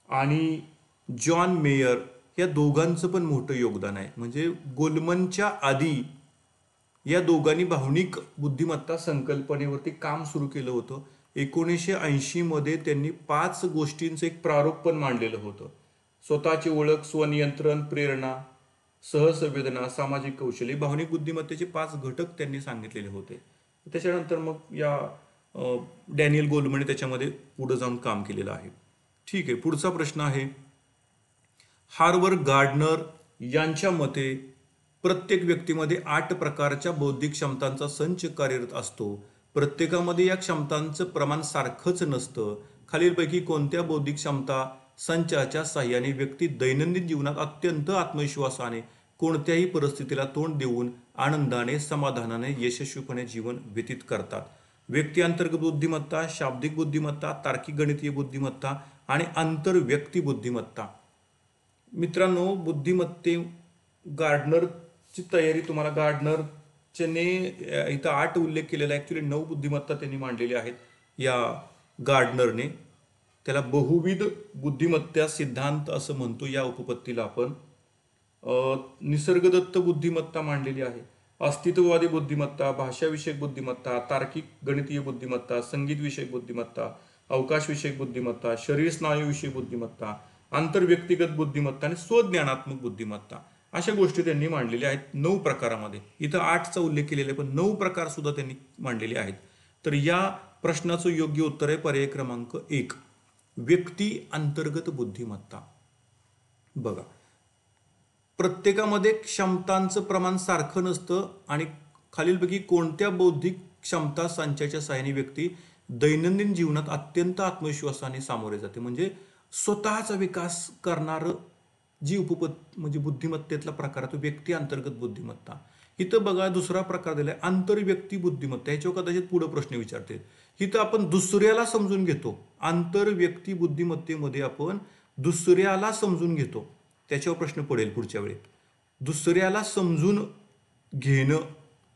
आणि जॉन मेयर या दोघांचं पण मोठं योगदान आहे. म्हणजे गोलमनच्या आधी या दोघांनी भावनिक बुद्धिमत्ता संकल्पनेवरती काम सुरू केलं होतं. 1980 मध्ये त्यांनी 5 गोष्टींचं एक प्रारूप पण मांडलेलं होतं. स्वतःची ओळख, स्वनियंत्रण, प्रेरणा, सहसंवेदना, सामाजिक कौशल्य, भावनिक बुद्धिमत्तेचे 5 घटक त्यांनी सांगितलेले होते. त्याच्यानंतर मग या डॅनियल गोलमनने त्याच्यामध्ये पुढे जाऊन काम केलेलं आहे. ठीक आहे. पुढचा प्रश्न आहे, हार्वर्ड गार्डनर यांच्या मते प्रत्येक व्यक्तीमध्ये 8 प्रकारच्या बौद्धिक क्षमतांचा संच कार्यरत असतो. प्रत्येकामध्ये या क्षमतांचं प्रमाण सारखंच नसतं. खालीलपैकी कोणत्या बौद्धिक क्षमता संचाच्या साह्याने व्यक्ती दैनंदिन जीवनात अत्यंत आत्मविश्वासाने कोणत्याही परिस्थितीला तोंड देऊन आनंदाने, समाधानाने, यशस्वीपणे जीवन व्यतीत करतात. व्यक्ती अंतर्गत बुद्धिमत्ता, शाब्दिक बुद्धिमत्ता, तार्किक गणितीय बुद्धिमत्ता आणि आंतरव्यक्ती बुद्धिमत्ता. मित्रांनो, बुद्धिमत्ते गार्डनरची तयारी तुम्हाला, गार्डनर च्याने इथं 8 उल्लेख केलेला आहे, ॲक्च्युली 9 बुद्धिमत्ता त्यांनी मांडलेली आहेत या गार्डनरने. त्याला बहुविध बुद्धिमत्ता सिद्धांत असं म्हणतो या उपपत्तीला आपण. निसर्गदत्त बुद्धिमत्ता मांडलेली आहे, अस्तित्ववादी बुद्धिमत्ता, भाषाविषयक बुद्धिमत्ता, तार्किक गणितीय बुद्धिमत्ता, संगीतविषयक बुद्धिमत्ता, अवकाशविषयक बुद्धिमत्ता, शरीर स्नायूविषयक बुद्धिमत्ता, आंतरव्यक्तिगत बुद्धिमत्ता आणि स्वज्ञानात्मक बुद्धिमत्ता, अशा गोष्टी त्यांनी मांडलेल्या आहेत 9 प्रकारामध्ये. इथं 8चा उल्लेख केलेला आहे, पण 9 प्रकार सुद्धा त्यांनी मांडलेले आहेत. तर या प्रश्नाचं योग्य उत्तर आहे पर्याय क्रमांक 1, व्यक्ती अंतर्गत बुद्धिमत्ता. बघा, प्रत्येकामध्ये क्षमतांचं प्रमाण सारखं नसतं आणि खालीलपैकी कोणत्या बौद्धिक क्षमता संचाच्या सहाय्याने व्यक्ती दैनंदिन जीवनात अत्यंत आत्मविश्वासाने सामोरे जाते. म्हणजे स्वतःचा विकास करणारं जी म्हणजे बुद्धिमत्तेतला प्रकार तो व्यक्ती अंतर्गत बुद्धिमत्ता. इथं बघा दुसरा प्रकार दिलाय आंतरव्यक्ती बुद्धिमत्ता. याच्यावर कदाचित पुढे प्रश्न विचारते. इथं आपण दुसऱ्याला समजून घेतो. आंतरव्यक्ती बुद्धिमत्तेमध्ये आपण दुसऱ्याला समजून घेतो. त्याच्यावर प्रश्न पडेल पुढच्या वेळी. दुसऱ्याला समजून घेणं,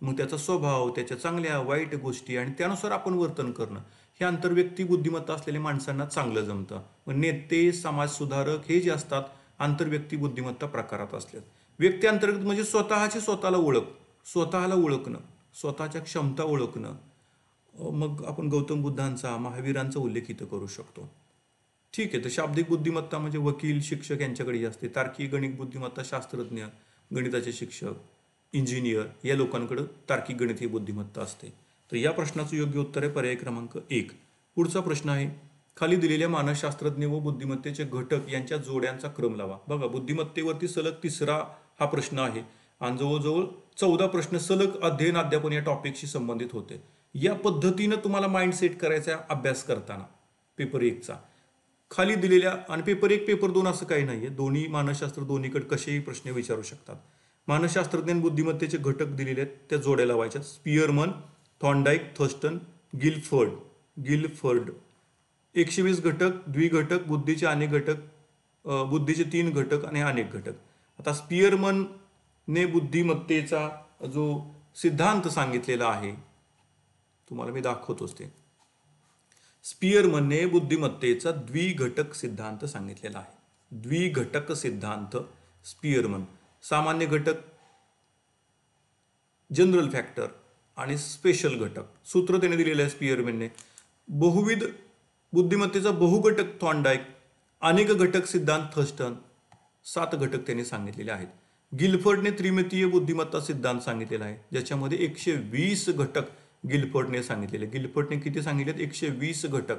मग त्याचा स्वभाव, त्याच्या चांगल्या वाईट गोष्टी आणि त्यानुसार आपण वर्तन करणं, हे आंतरव्यक्ती बुद्धिमत्ता असलेल्या माणसांना चांगलं जमतं. मग नेते, समाजसुधारक हे जे असतात आंतरव्यक्ती बुद्धिमत्ता प्रकारात असतात. व्यक्ती अंतर्गत म्हणजे स्वतःला ओळखणं, स्वतःच्या क्षमता ओळखणं. मग आपण गौतम बुद्धांचा, महावीरांचा उल्लेख इथं करू शकतो. ठीक आहे. तर शाब्दिक बुद्धिमत्ता म्हणजे वकील, शिक्षक यांच्याकडे असते. तार्किक गणित बुद्धिमत्ता शास्त्रज्ञ, गणिताचे शिक्षक, इंजिनियर या लोकांकडे तार्किक गणित ही बुद्धिमत्ता असते. तर या प्रश्नाचं योग्य उत्तर आहे पर्याय क्रमांक 1. पुढचा प्रश्न आहे, खाली दिलेल्या मानसशास्त्रज्ञ व बुद्धिमत्तेचे घटक यांच्या जोड्यांचा क्रम लावा. बघा, बुद्धिमत्तेवरती सलग 3रा हा प्रश्न आहे आणि जवळजवळ 14 प्रश्न सलग अध्ययन अध्यापन या टॉपिकशी संबंधित होते. या पद्धतीनं तुम्हाला माइंड सेट करायचा अभ्यास करताना पेपर 1चा. खाली दिलेल्या, आणि पेपर 1 पेपर 2 असं काही नाहीये, दोन्ही मानसशास्त्र दोन्हीकडे कसेही प्रश्न विचारू शकतात. मानसशास्त्रज्ञ बुद्धिमत्तेचे घटक दिलेले आहेत, त्या जोड्या लावायच्या. Spearman, Thorndike, Thurston, Gilford. 120 घटक, द्विघटक, बुद्धीचे अनेक घटक, बुद्धीचे 3 घटक आणि अनेक घटक. आता स्पियरमनने बुद्धिमत्तेचा जो सिद्धांत सांगितलेला आहे, तुम्हाला मी दाखवतोच ते. स्पियरमनने बुद्धिमत्तेचा द्विघटक सिद्धांत सांगितलेला आहे. द्विघटक सिद्धांत स्पियरमन. सामान्य घटक, जनरल फॅक्टर आणि स्पेशल घटक. सूत्र त्याने दिलेलं आहे स्पियरमनने. बहुविध बुद्धिमत्तेचा बहुघटक थॉर्नडाईक, अनेक घटक सिद्धांत थर्स्टन. 7 घटक त्यांनी सांगितलेले आहेत. गिलफर्डने त्रिमितीय बुद्धिमत्ता सिद्धांत सांगितलेला आहे, ज्याच्यामध्ये 120 घटक गिलफर्डने सांगितलेले. गिलफर्डने किती सांगितलेत? 120 घटक.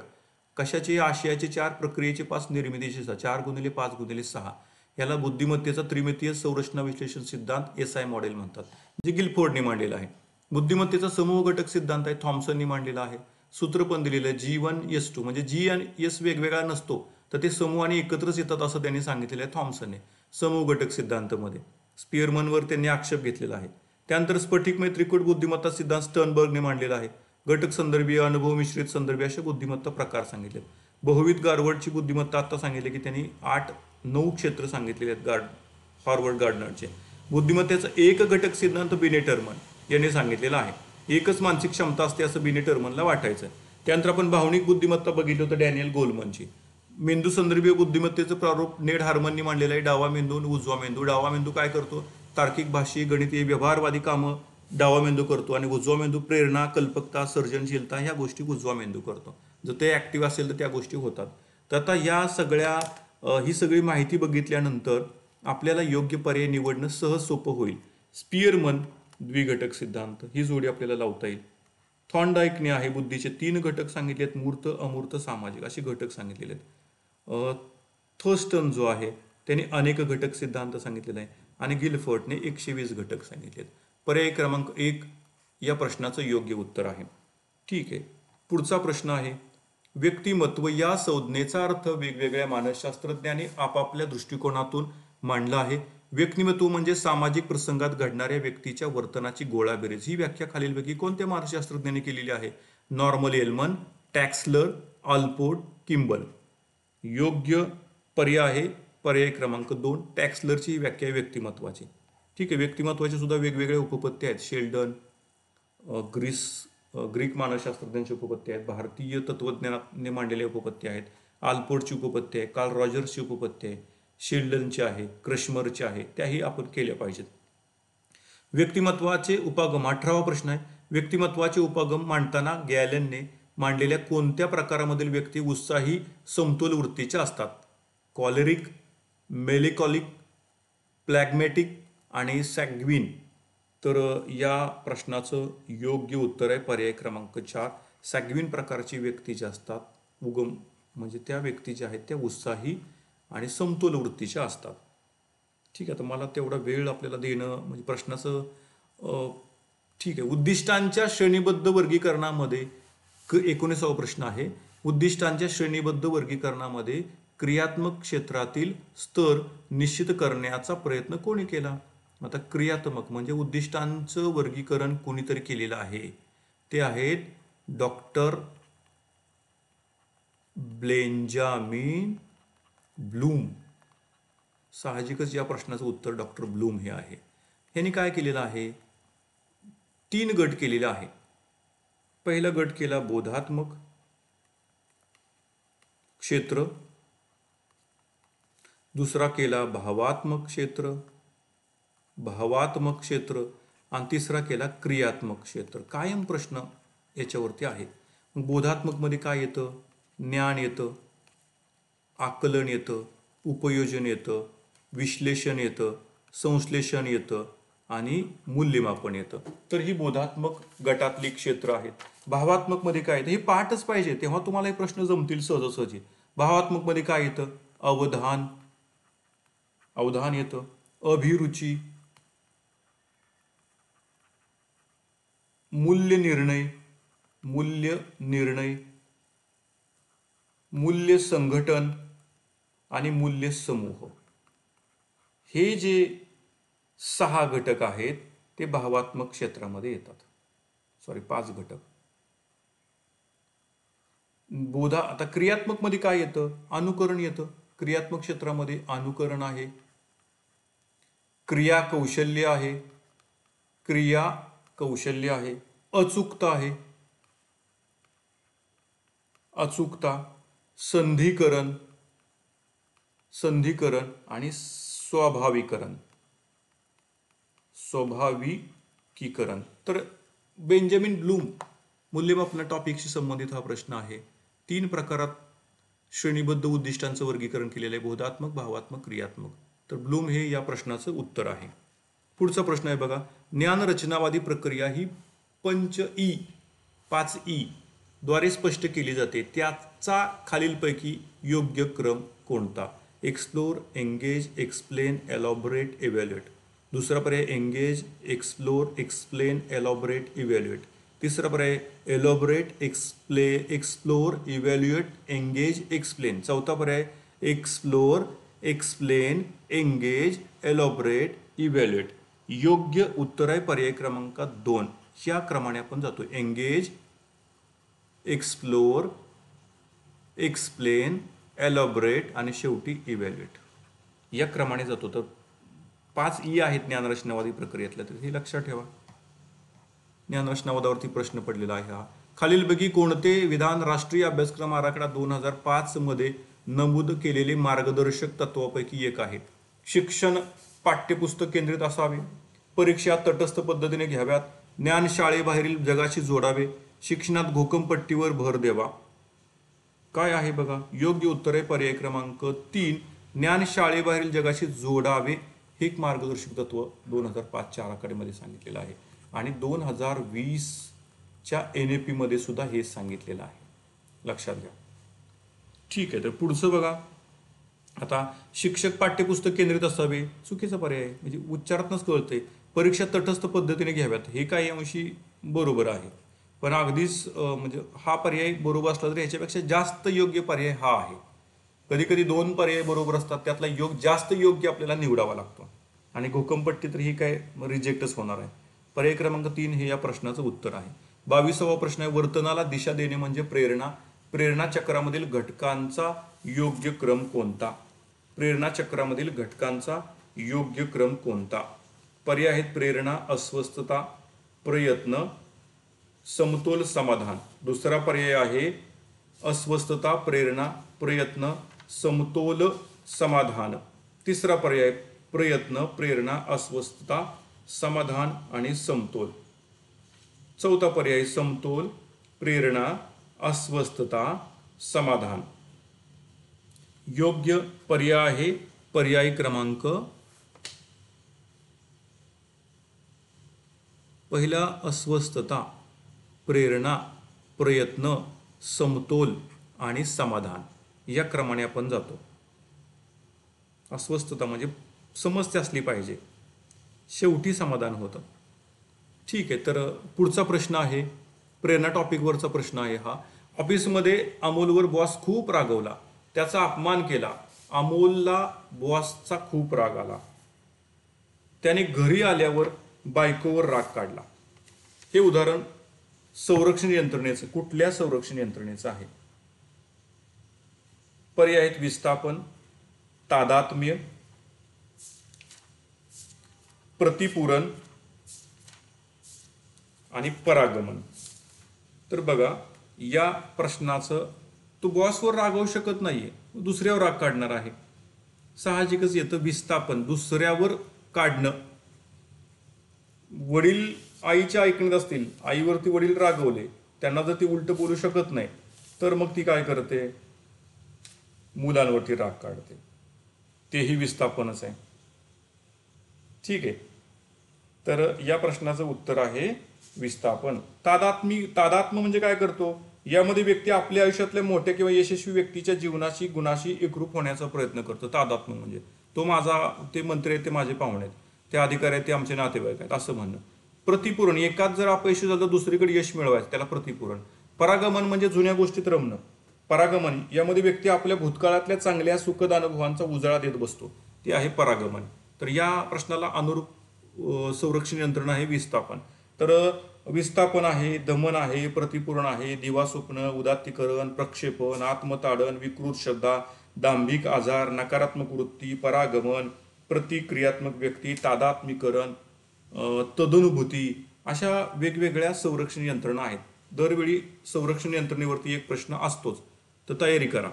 कशाचे? आशयाचे 4, प्रक्रियेचे 5, निर्मितीचे 6. 4 × 5 × 6. याला बुद्धिमत्तेचा त्रिमितीय संरचना विश्लेषण सिद्धांत SI मॉडेल म्हणतात, जे गिलफोर्डने मांडलेला आहे. बुद्धिमत्तेचा समूह घटक सिद्धांत आहे, थॉम्सनने मांडलेला आहे. सूत्र पण दिलेलं आहे G1S2, म्हणजे G आणि S वेगवेगळा नसतो, तर ते समूहाने एकत्रच येतात असं त्यांनी सांगितलेलं आहे थॉम्सनने समूह घटक सिद्धांतामध्ये. स्पियरमनवर त्यांनी आक्षेप घेतलेला आहे. त्यानंतर स्फटिकमय त्रिकूट बुद्धिमत्ता सिद्धांत स्टर्नबर्गने मांडलेला आहे. घटक संदर्भीय, अनुभव मिश्रित संदर्भीय अशा बुद्धिमत्ता प्रकार सांगितले. बहुविध गार्वर्डची बुद्धिमत्ता आता सांगितले की त्यांनी 8-9 क्षेत्र सांगितलेले आहेत हॉवर्ड गार्डनरचे. बुद्धिमत्तेचा एक घटक सिद्धांत बिनेटरमन यांनी सांगितलेला आहे. एकच मानसिक क्षमता असते असं बिनेटरमनला वाटायचं. त्यानंतर आपण भावनिक बुद्धिमत्ता बघितलं होतं डॅनियल गोलमनची. मेंदू संदर्भीय बुद्धिमत्तेचं प्रारूप नेड हार्मननी मांडलेलं आहे. डावा मेंदू आणि उजवा मेंदू. डावा मेंदू काय करतो? तार्किक, भाषी, गणितीय, व्यवहारवादी कामं डावा मेंदू करतो आणि उजवा मेंदू प्रेरणा, कल्पकता, सर्जनशीलता ह्या गोष्टी उजवा मेंदू करतो. जर ते ऍक्टिव्ह असेल तर त्या गोष्टी होतात. तर आता या सगळ्या ही सगळी माहिती बघितल्यानंतर आपल्याला योग्य पर्याय निवडणं सहज सोपं होईल. स्पियरमन द्विघटक सिद्धांत ही जोडी आपल्याला लावता येईल. थॉर्नडाईकने आहे बुद्धीचे 3 घटक सांगितले आहेत, मूर्त, अमूर्त, सामाजिक असे घटक सांगितलेले आहेत. थर्स्टन जो आहे त्याने अनेक घटक सिद्धांत सांगितलेला आहे आणि गिलफर्डने 120 घटक सांगितलेत. पर्याय क्रमांक 1 या प्रश्नाचं योग्य उत्तर आहे. ठीक आहे. पुढचा प्रश्न आहे, व्यक्तिमत्व या संज्ञेचा अर्थ वेगवेगळ्या मानसशास्त्रज्ञांनी आपापल्या दृष्टिकोनातून मांडला आहे. व्यक्तिमत्व म्हणजे सामाजिक प्रसंगात घडणाऱ्या व्यक्तीच्या वर्तनाची गोळाबेरीज. ही व्याख्या खालीलपैकी कोणत्या मानसशास्त्रज्ञांनी केलेली आहे? Norman Elman, Taxler, Allport, Kimble. योग्य पर्याय आहे पर्याय क्रमांक 2. टॅक्सलरची व्याख्या व्यक्तिमत्वाची. ठीक आहे. व्यक्तिमत्वाचे सुद्धा वेगवेगळे उपपत्ती आहेत. शेल्डन, ग्रीक मानसशास्त्रज्ञांची उपपत्ती आहेत, भारतीय तत्वज्ञानाने मांडलेल्या उपपत्ती आहेत, आल्पोर्टची उपपत्ती आहे, कार्ल रॉजर्सची उपपत्ती आहे, शेल्डनची आहे, क्रशमरची आहे, त्याही आपण केल्या पाहिजेत. व्यक्तिमत्वाचे उपागम 18वा प्रश्न आहे. व्यक्तिमत्वाचे उपागम मांडताना गॅलेनने मांडलेल्या कोणत्या प्रकारामधील व्यक्ती उत्साही समतोल वृत्तीच्या असतात? कॉलेरिक, मेलेकॉलिक, प्लॅग्मॅटिक आणि सॅग्विन. तर या प्रश्नाचं योग्य उत्तर आहे पर्याय क्रमांक 4. सॅग्विन प्रकारची व्यक्ती जे असतात, उगम म्हणजे त्या व्यक्ती ज्या आहेत त्या उत्साही आणि समतोल वृत्तीच्या असतात. ठीक आहे, तर मला तेवढा वेळ आपल्याला देणं म्हणजे प्रश्नाचं ठीक आहे. उद्दिष्टांच्या श्रेणीबद्ध वर्गीकरणामध्ये 19वा प्रश्न आहे. उद्दिष्टांच्या श्रेणीबद्ध वर्गीकरणामध्ये क्रियात्मक क्षेत्रातील स्तर निश्चित करण्याचा प्रयत्न कोणी केला? आता क्रियात्मक म्हणजे उद्दिष्टांचं वर्गीकरण कोणीतरी केलेलं आहे. ते आहेत डॉक्टर बेंजामिन ब्लूम. साहजिकच या प्रश्नाचं उत्तर डॉक्टर ब्लूम हे आहे. यांनी काय केलेलं आहे? 3 गट केलेले आहे. पहिला गट केला बोधात्मक क्षेत्र, दुसरा केला भावात्मक क्षेत्र आणि तिसरा केला क्रियात्मक क्षेत्र. कायम प्रश्न याच्यावरती आहे. बोधात्मक मध्ये काय येतं? ज्ञान येतं, आकलन येतं, उपयोजन येतं, विश्लेषण येतं, संश्लेषण येतं आणि मूल्यमापन येतं. तर ही बोधात्मक गटातली क्षेत्र आहेत. भावात्मक मध्ये काय येतं हे पाठच पाहिजे, तेव्हा तुम्हाला हे प्रश्न जमतील सहजासहजी. भावात्मक मध्ये काय येतं? अवधान येतं, अभिरुची, मूल्य निर्णय, मूल्य संघटन आणि मूल्य समूह. हे जे 6 घटक आहेत ते भावात्मक क्षेत्रामध्ये येतात. 5 घटक. आता क्रियात्मक मध्ये काय येतं? अनुकरण येतं. क्रियात्मक क्षेत्रामध्ये अनुकरण आहे, क्रिया कौशल्य आहे, अचूकता, संधिकरण आणि स्वाभाविकीकरण. तर बेंजामिन ब्लूम मूल्यमापन टॉपिकशी संबंधित हा प्रश्न आहे. 3 प्रकारात श्रेणीबद्ध उद्दिष्टांचं वर्गीकरण केलेलं आहे, बोधात्मक, भावात्मक, क्रियात्मक. तर ब्लूम हे या प्रश्नाचं उत्तर आहे. पुढचा प्रश्न आहे बघा. ज्ञानरचनावादी प्रक्रिया ही 5E द्वारे स्पष्ट केली जाते. त्याचा खालीलपैकी योग्य क्रम कोणता? Explore, engage, explain, elaborate, evaluate. दुसरा पर्याय engage, explore, explain, elaborate, evaluate. तिसरा पर्याय elaborate, explore, evaluate, engage, explain. चौथा पर्याय explore, explain, engage, elaborate, evaluate. योग्य उत्तर आहे पर्याय क्रमांक 2. या क्रमाने आपण जातो. एंगेज, एक्सप्लोर, एक्सप्लेन, एलॉबरेट आणि शेवटी इव्हॅल्युएट या क्रमाने जातो. तर 5E आहेत ज्ञानरचनावादी प्रक्रियेतल्या, तर हे लक्षात ठेवा. ज्ञानरचनावादावरती प्रश्न पडलेला आहे हा. खालीलपैकी कोणते विधान राष्ट्रीय अभ्यासक्रम आराखडा 2005 मध्ये नमूद केलेले मार्गदर्शक तत्वापैकी एक आहे? शिक्षण पाठ्यपुस्तक केंद्रित असावे, परीक्षा तटस्थ पद्धतीने घ्याव्यात, ज्ञान शाळेबाहेरील जगाशी जोडावे, शिक्षणात घोकमपट्टीवर भर द्यावा. काय आहे बघा? योग्य उत्तर आहे पर्याय क्रमांक 3. ज्ञान शाळेबाहेरील जगाशी जोडावे हे एक मार्गदर्शक तत्व 2005च्या आराखड्यामध्ये सांगितलेलं आहे आणि 2020च्या NAP मध्ये सुद्धा हे सांगितलेलं आहे. लक्षात घ्या. ठीक आहे, तर पुढचं बघा. आता शिक्षक पाठ्यपुस्तक केंद्रित असावे चुकीचा पर्याय आहे, म्हणजे उच्चारातनच कळतंय. परीक्षा तटस्थ पद्धतीने घ्याव्यात हे काही अंशी बरोबर आहे, पण अगदीच म्हणजे हा पर्याय बरोबर असला तरी ह्याच्यापेक्षा जास्त योग्य पर्याय हा आहे. कधी कधी 2 पर्याय बरोबर असतात, त्यातला जास्त योग्य आपल्याला निवडावा लागतो आणि घोकमपट्टी तर ही काय रिजेक्टच होणार आहे. पर्याय क्रमांक 3 हे या प्रश्नाचं उत्तर आहे. 22वा प्रश्न आहे. वर्तनाला दिशा देणे म्हणजे प्रेरणा चक्रामधील घटकांचा योग्य क्रम कोणता? प्रेरणा चक्रामधील घटकांचा योग्य क्रम कोणता? पर्याय आहेत प्रेरणा, अस्वस्थता, प्रयत्न समतोल समाधान. दुसरा पर्याय आहे अस्वस्थता प्रेरणा प्रयत्न समतोल समाधान. तिसरा पर्याय प्रयत्न प्रेरणा अस्वस्थता समाधान आणि समतोल. चौथा पर्याय समतोल प्रेरणा अस्वस्थता समाधान. योग्य पर्याय आहे पर्याय क्रमांक पहिला अस्वस्थता प्रेरणा प्रयत्न समतोल आणि समाधान या क्रमाने आपण जातो. अस्वस्थता म्हणजे समस्या असली पाहिजे, शेवटी समाधान होतं. ठीक आहे, तर पुढचा प्रश्न आहे प्रेरणा टॉपिकवरचा प्रश्न आहे हा. ऑफिसमध्ये अमोलवर बॉस खूप रागवला, त्याचा अपमान केला. अमोलला बॉसचा खूप राग आला. त्याने घरी आल्यावर बायकोवर राग काढला. हे उदाहरण संरक्षण यंत्रणेचं कुठल्या संरक्षण यंत्रणेचं आहे? पर्याय आहेत विस्थापन, तादात्म्य, प्रतिपूरण आणि परागमन. तर बघा या प्रश्नाचं तो बॉसवर रागवू शकत नाहीये, दुसऱ्यावर राग काढणार आहे. साहजिकच येतं विस्थापन, दुसऱ्यावर काढणं. वडील आईच्या ऐकण्यात असतील, आईवरती वडील रागवले, त्यांना जर ती उलट बोलू शकत नाही तर मग ती काय करते? मुलांवरती राग काढते. तेही विस्थापनच आहे. ठीक आहे, तर या प्रश्नाचं उत्तर आहे विस्थापन. तादात्म्य म्हणजे काय करतो? यामध्ये व्यक्ती आपल्या आयुष्यातल्या मोठ्या किंवा यशस्वी व्यक्तीच्या जीवनाशी गुणाशी एकरूप होण्याचा प्रयत्न करतो. तादात्म्य म्हणजे तो माझा, ते मंत्री आहेत ते माझे पाहुणे आहेत, ते अधिकारी आहेत ते आमचे नातेवाईक आहेत असं म्हणणं. प्रतिपूरण, एकाच जर अपयशी झालं तर दुसरीकडे यश मिळवायचं, त्याला प्रतिपूरण. परागमन म्हणजे जुन्या गोष्टीत रमणं. परागमन यामध्ये व्यक्ती आपल्या भूतकाळातल्या चांगल्या सुखद अनुभवांचा उजाळा देत बसतो, ते आहे परागमन. तर या प्रश्नाला अनुरूप संरक्षण यंत्रणा आहे विस्थापन. तर विस्थापन आहे, दमन आहे, प्रतिपूरण आहे, दिवा स्वप्न, उदात्तीकरण, प्रक्षेपण, आत्मताडन, विकृत श्रद्धा, दांभिक आजार, नकारात्मक वृत्ती, परागमन, प्रतिक्रियात्मक व्यक्ती, तादात्मीकरण, तदनुभूती, अशा वेगवेगळ्या संरक्षण यंत्रणा आहेत. दरवेळी संरक्षण यंत्रणेवरती एक प्रश्न असतोच, तर तयारी करा.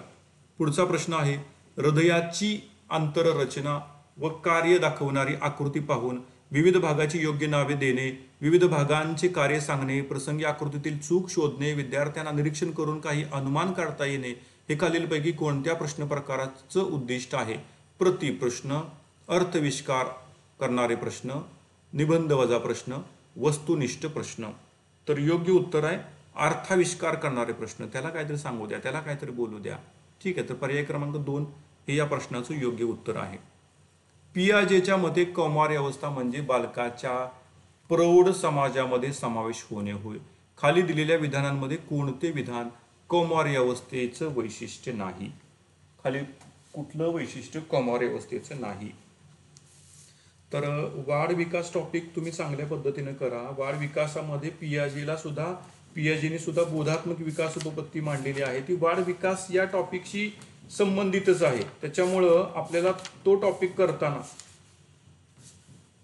पुढचा प्रश्न आहे हृदयाची आंतररचना व कार्य दाखवणारी आकृती पाहून विविध भागाची योग्य नावे देणे, विविध भागांचे कार्य सांगणे, प्रसंगी आकृतीतील चूक शोधणे, विद्यार्थ्यांना निरीक्षण करून काही अनुमान काढता येणे, हे खालीलपैकी कोणत्या प्रश्न प्रकाराचं उद्दिष्ट आहे? प्रतिप्रश्न, अर्थविष्कार करणारे प्रश्न, निबंध वजा प्रश्न, वस्तुनिष्ठ प्रश्न. तर योग्य उत्तर आहे अर्थाविष्कार करणारे प्रश्न. त्याला काहीतरी सांगू द्या, त्याला काहीतरी बोलू द्या. ठीक आहे, तर पर्याय क्रमांक 2 हे या प्रश्नाचं योग्य उत्तर आहे. पियाजेच्या मते कौमार्य अवस्था म्हणजे बालकाच्या प्रौढ समाजामध्ये समावेश होणे होय. खाली दिलेल्या विधानांमध्ये कोणते विधान कौमार्य अवस्थेचं वैशिष्ट्य नाही? खाली कुठलं वैशिष्ट्य कौमार्य अवस्थेचं नाही? तर वाढ विकास टॉपिक तुम्ही चांगल्या पद्धतीने करा. वाढ विकासामध्ये पियाजेने सुद्धा बोधात्मक विकास उपपत्ती मांडलेली आहे. ती वाढ विकास या टॉपिकशी संबंधितच आहे. त्याच्यामुळं आपल्याला तो टॉपिक करताना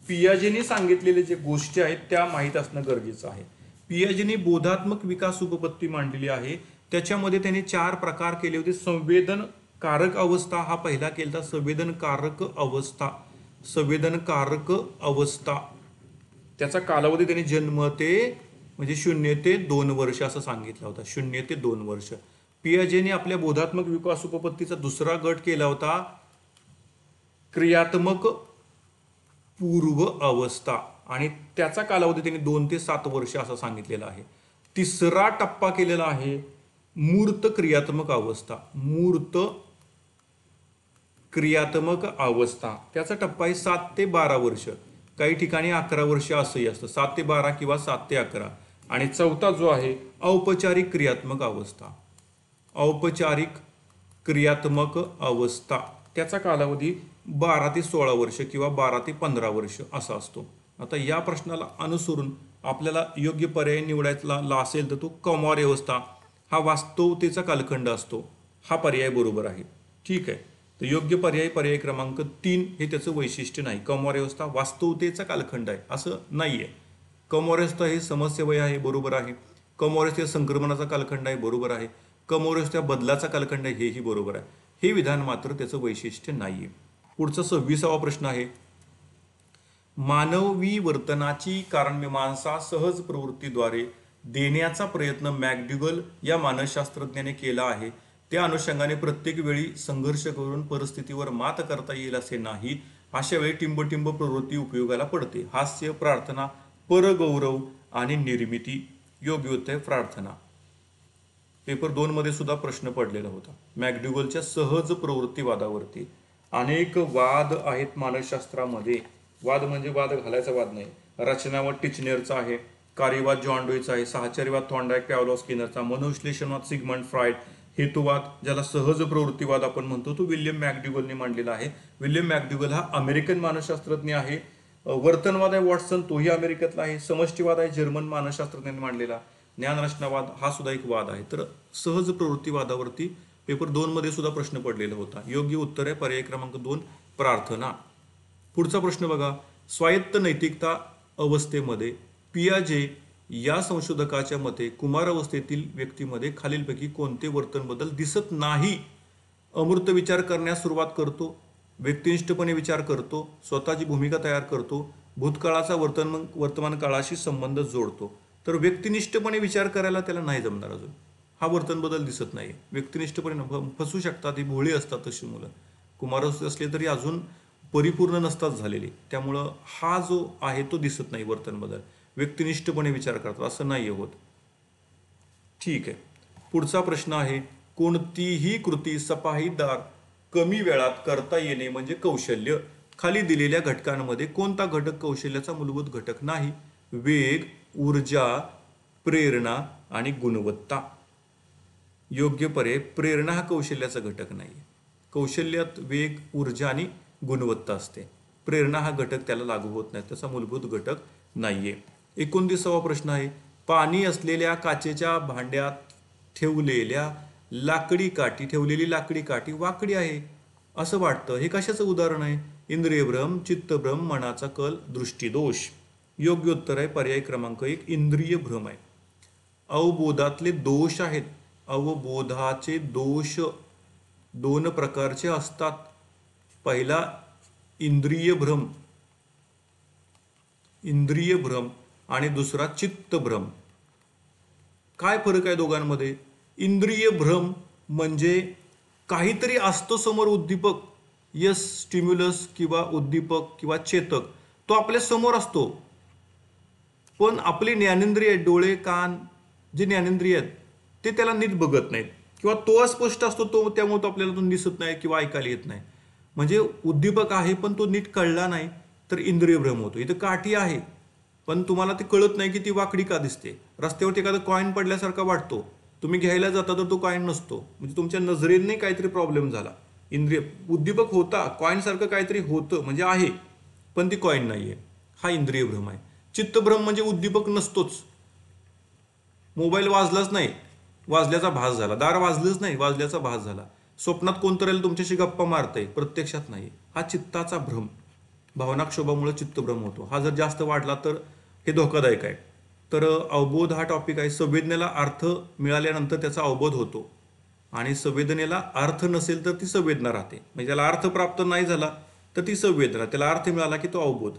पियाजेने सांगितलेले जे गोष्टी आहेत त्या माहीत असणं गरजेचं आहे. पियाजेने बोधात्मक विकास उपपत्ती मांडलेली आहे. त्याच्यामध्ये त्यांनी 4 प्रकार केले होते. संवेदनकारक अवस्था हा पहिला केला. संवेदनकारक अवस्था त्याचा कालावधी त्यांनी जन्म ते म्हणजे 0 ते 2 वर्ष असं सांगितलं होता. 0 ते 2 वर्ष. पियाजेने आपल्या बोधात्मक विकास उपपत्तीचा दुसरा गट केला होता क्रियात्मक पूर्व अवस्था, आणि त्याचा कालावधी त्यांनी 2 ते 7 वर्ष असा सांगितलेला आहे. तिसरा टप्पा केलेला आहे मूर्त क्रियात्मक अवस्था. मूर्त क्रियात्मक अवस्था त्याचा टप्पा आहे 7 ते 12 वर्ष. काही ठिकाणी 11 वर्ष असंही असतं, 7 ते 12 किंवा 7 ते 11. आणि चौथा जो आहे औपचारिक क्रियात्मक अवस्था. औपचारिक क्रियात्मक अवस्था त्याचा कालावधी 12 ते 16 वर्ष किंवा 12 ते 15 वर्ष असा असतो. आता या प्रश्नाला अनुसरून आपल्याला योग्य पर्याय निवडायचा असेल तर तो कौमार्य अवस्था हा वास्तवतेचा कालखंड असतो. हा पर्याय बरोबर आहे. ठीक आहे, तर योग्य पर्याय क्रमांक 3 हे त्याचं वैशिष्ट्य नाही. कौमार्य अवस्था वास्तवतेचा कालखंड आहे असं नाहीये. कौमार्य अवस्था हे समस्यावय आहे, बरोबर आहे. कमोरेस संक्रमणाचा कालखंड आहे, बरोबर आहे. कमोरेस त्या बदलाचा कालखंड आहे, हेही बरोबर आहे. हे विधान मात्र त्याचं वैशिष्ट्य नाहीये. पुढचा 26वा प्रश्न आहे, मानवी वर्तनाची कारणमीमांसा सहज प्रवृत्तीद्वारे देण्याचा प्रयत्न मॅकड्युगल या मानसशास्त्रज्ञाने केला आहे. त्या अनुषंगाने प्रत्येक वेळी संघर्ष करून परिस्थितीवर मात करता येईल असे नाही. अशा वेळी टिंबटिंब प्रवृत्ती उपयोगाला पडते. हास्य, प्रार्थना, परगौरव आणि निर्मिती. योग्य उत्तर प्रार्थना. पेपर 2 मध्ये सुद्धा प्रश्न पडलेला होता मॅकड्युगलच्या सहज प्रवृत्तीवादावरती. अनेक वाद आहेत मानसशास्त्रामध्ये. वाद म्हणजे वाद घालायचा वाद नाही. रचनावाद टिचनेरचा आहे, कार्यवाद जॉन डोईचा आहे, साहचर्यवाद थॉर्नडाईक पॅव्लोव स्किनरचा, मनोविश्लेषणवाद सिगमंड फ्रायड, हेतुवाद ज्याला सहज प्रवृत्तीवाद आपण म्हणतो तो विल्यम मॅकड्युगलने मांडलेला आहे. विल्यम मॅकड्युगल हा अमेरिकन मानसशास्त्रज्ञ आहे. वर्तनवाद आहे वॉटसन, तोही अमेरिकेतला आहे. समष्टीवाद आहे जर्मन मानसशास्त्रज्ञांनी मांडलेला. ज्ञानरचनावाद हा सुद्धा एक वाद आहे. तर सहज प्रवृत्तीवादावरती पेपर 2 मध्ये सुद्धा प्रश्न पडलेला होता. योग्य उत्तर आहे पर्याय क्रमांक 2 प्रार्थना. पुढचा प्रश्न बघा, स्वायत्त नैतिकता अवस्थेमध्ये पियाजे या संशोधकाच्या मते कुमार अवस्थेतील व्यक्तीमध्ये खालीलपैकी कोणते वर्तन बदल दिसत नाही? अमूर्त विचार करण्यास सुरुवात करतो, व्यक्तिनिष्ठपणे विचार करतो, स्वतःची भूमिका तयार करतो, भूतकाळाचा वर्तमान काळाशी संबंध जोडतो. तर व्यक्तिनिष्ठपणे विचार करायला त्याला नाही जमणार अजून. हा वर्तन बदल दिसत नाही. व्यक्तिनिष्ठपणे फसू शकतात, ही भोळी असतात तशी मुलं. कुमार असले तरी अजून परिपूर्ण नसतात झालेले. त्यामुळं हा जो आहे तो दिसत नाही वर्तन बदल. व्यक्तिनिष्ठपणे विचार करतात असं नाही होत. ठीक आहे. पुढचा प्रश्न आहे, कोणतीही कृती सफाईदार कमी वेळात करता येणे म्हणजे कौशल्य. खाली दिलेल्या घटकांमध्ये कोणता घटक कौशल्याचा मूलभूत घटक नाही? वेग, ऊर्जा, प्रेरणा आणि गुणवत्ता. योग्य पर्याय प्रेरणा हा कौशल्याचा घटक नाही. कौशल्यात वेग, ऊर्जा आणि गुणवत्ता असते. प्रेरणा हा घटक त्याला लागू होत नाही, त्याचा मूलभूत घटक नाहीये. 29वा प्रश्न आहे, पाणी असलेल्या काचेच्या भांड्यात ठेवलेली लाकडी काठी वाकडी आहे असं वाटतं. हे कशाचं उदाहरण आहे? इंद्रियभ्रम, चित्तभ्रम, मनाचा कल, दृष्टीदोष. योग्य उत्तर आहे पर्याय क्रमांक 1 इंद्रिय भ्रम आहे. अवबोधातले दोष आहेत. अवबोधाचे दोष 2 प्रकारचे असतात. पहिला इंद्रिय भ्रम आणि दुसरा चित्तभ्रम. काय फरक आहे दोघांमध्ये? इंद्रिय भ्रम म्हणजे काहीतरी असतो समोर उद्दीपक, यस स्टिम्युलस किंवा उद्दीपक किंवा चेतक, तो आपल्या समोर असतो, पण आपले ज्ञानेंद्रिय डोळे, कान जे ज्ञानेंद्रिय आहेत ते त्याला नीट बघत नाहीत किंवा तो अस्पष्ट असतो तो, त्यामुळे तो आपल्याला तो दिसत नाही किंवा ऐकायला येत नाही. म्हणजे उद्दीपक आहे पण तो नीट कळला नाही तर इंद्रिय भ्रम होतो. इथं काठी आहे पण तुम्हाला ते कळत नाही की ती वाकडी का दिसते. रस्त्यावरती एखादा कॉईन पडल्यासारखा वाटतो, तुम्ही घ्यायला जाता तर तो कॉईन नसतो, म्हणजे तुमच्या नजरेने काहीतरी प्रॉब्लेम झाला. उद्दीपक होता, कॉईन सारखं काहीतरी होतं म्हणजे आहे पण ती कॉईन नाहीये. हा इंद्रिय भ्रम आहे. चित्तभ्रम म्हणजे उद्दीपक नसतोच, मोबाईल वाजलाच नाही वाजल्याचा भास झाला, दार वाजलंच नाही वाजल्याचा भास झाला, स्वप्नात कोणतरी तुमच्याशी गप्पा मारतंय प्रत्यक्षात नाही. हा चित्ताचा भ्रम, भावनाक्षोभामुळे चित्तभ्रम होतो. हा जर जास्त वाढला तर हे धोकादायक आहे. तर अवबोध हा टॉपिक आहे. संवेदनेला अर्थ मिळाल्यानंतर त्याचा अवबोध होतो आणि संवेदनेला अर्थ नसेल तर ती संवेदना राहते. म्हणजे त्याला अर्थ प्राप्त नाही झाला तर ती संवेदना, त्याला अर्थ मिळाला की तो अवबोध.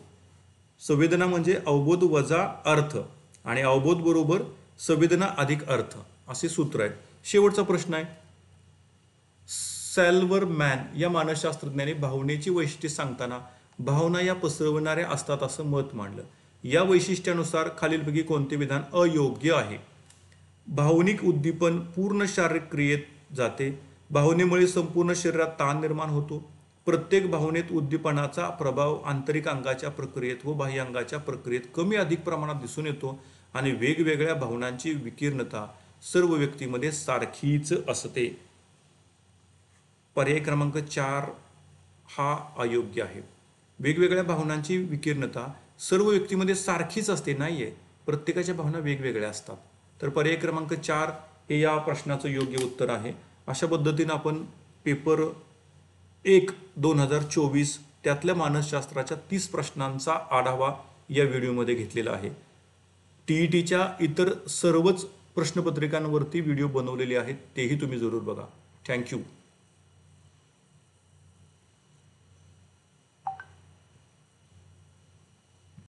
संवेदना म्हणजे अवबोध वजा अर्थ आणि अवबोध बरोबर संवेदना अधिक अर्थ असे सूत्र आहे. शेवटचा प्रश्न आहे, सॅल्व्हरमॅन या मानसशास्त्रज्ञाने भावनेची वैशिष्ट्ये सांगताना भावना या पसरवणाऱ्या असतात असं मत मांडलं. या वैशिष्ट्यानुसार खालीलपैकी कोणते विधान अयोग्य आहे? भावनिक उद्दीपन पूर्ण शारीरिक क्रियेत जाते. भावनेमुळे संपूर्ण शरीरात ताण निर्माण होतो. प्रत्येक भावनेत उद्दीपनाचा प्रभाव आंतरिक अंगाच्या प्रक्रियेत व बाह्य अंगाच्या प्रक्रियेत कमी अधिक प्रमाणात दिसून येतो आणि वेगवेगळ्या भावनांची विकीर्णता सर्व व्यक्तीमध्ये सारखीच असते. पर्याय क्रमांक 4 हा अयोग्य आहे. वेगवेगळ्या भावनांची विकीर्णता सर्व व्यक्तीमध्ये सारखीच असते नाहीये, प्रत्येकाच्या भावना वेगवेगळ्या असतात. तर पर्याय क्रमांक 4 हे या प्रश्नाचं योग्य उत्तर आहे. अशा पद्धतीनं आपण पेपर 1 2024 त्यातल्या मानसशास्त्राच्या 30 प्रश्नांचा आढावा या व्हिडिओमध्ये घेतलेला आहे. TETच्या इतर सर्वच प्रश्नपत्रिकांवरती व्हिडिओ बनवलेले आहेत, तेही तुम्ही जरूर बघा. थँक्यू.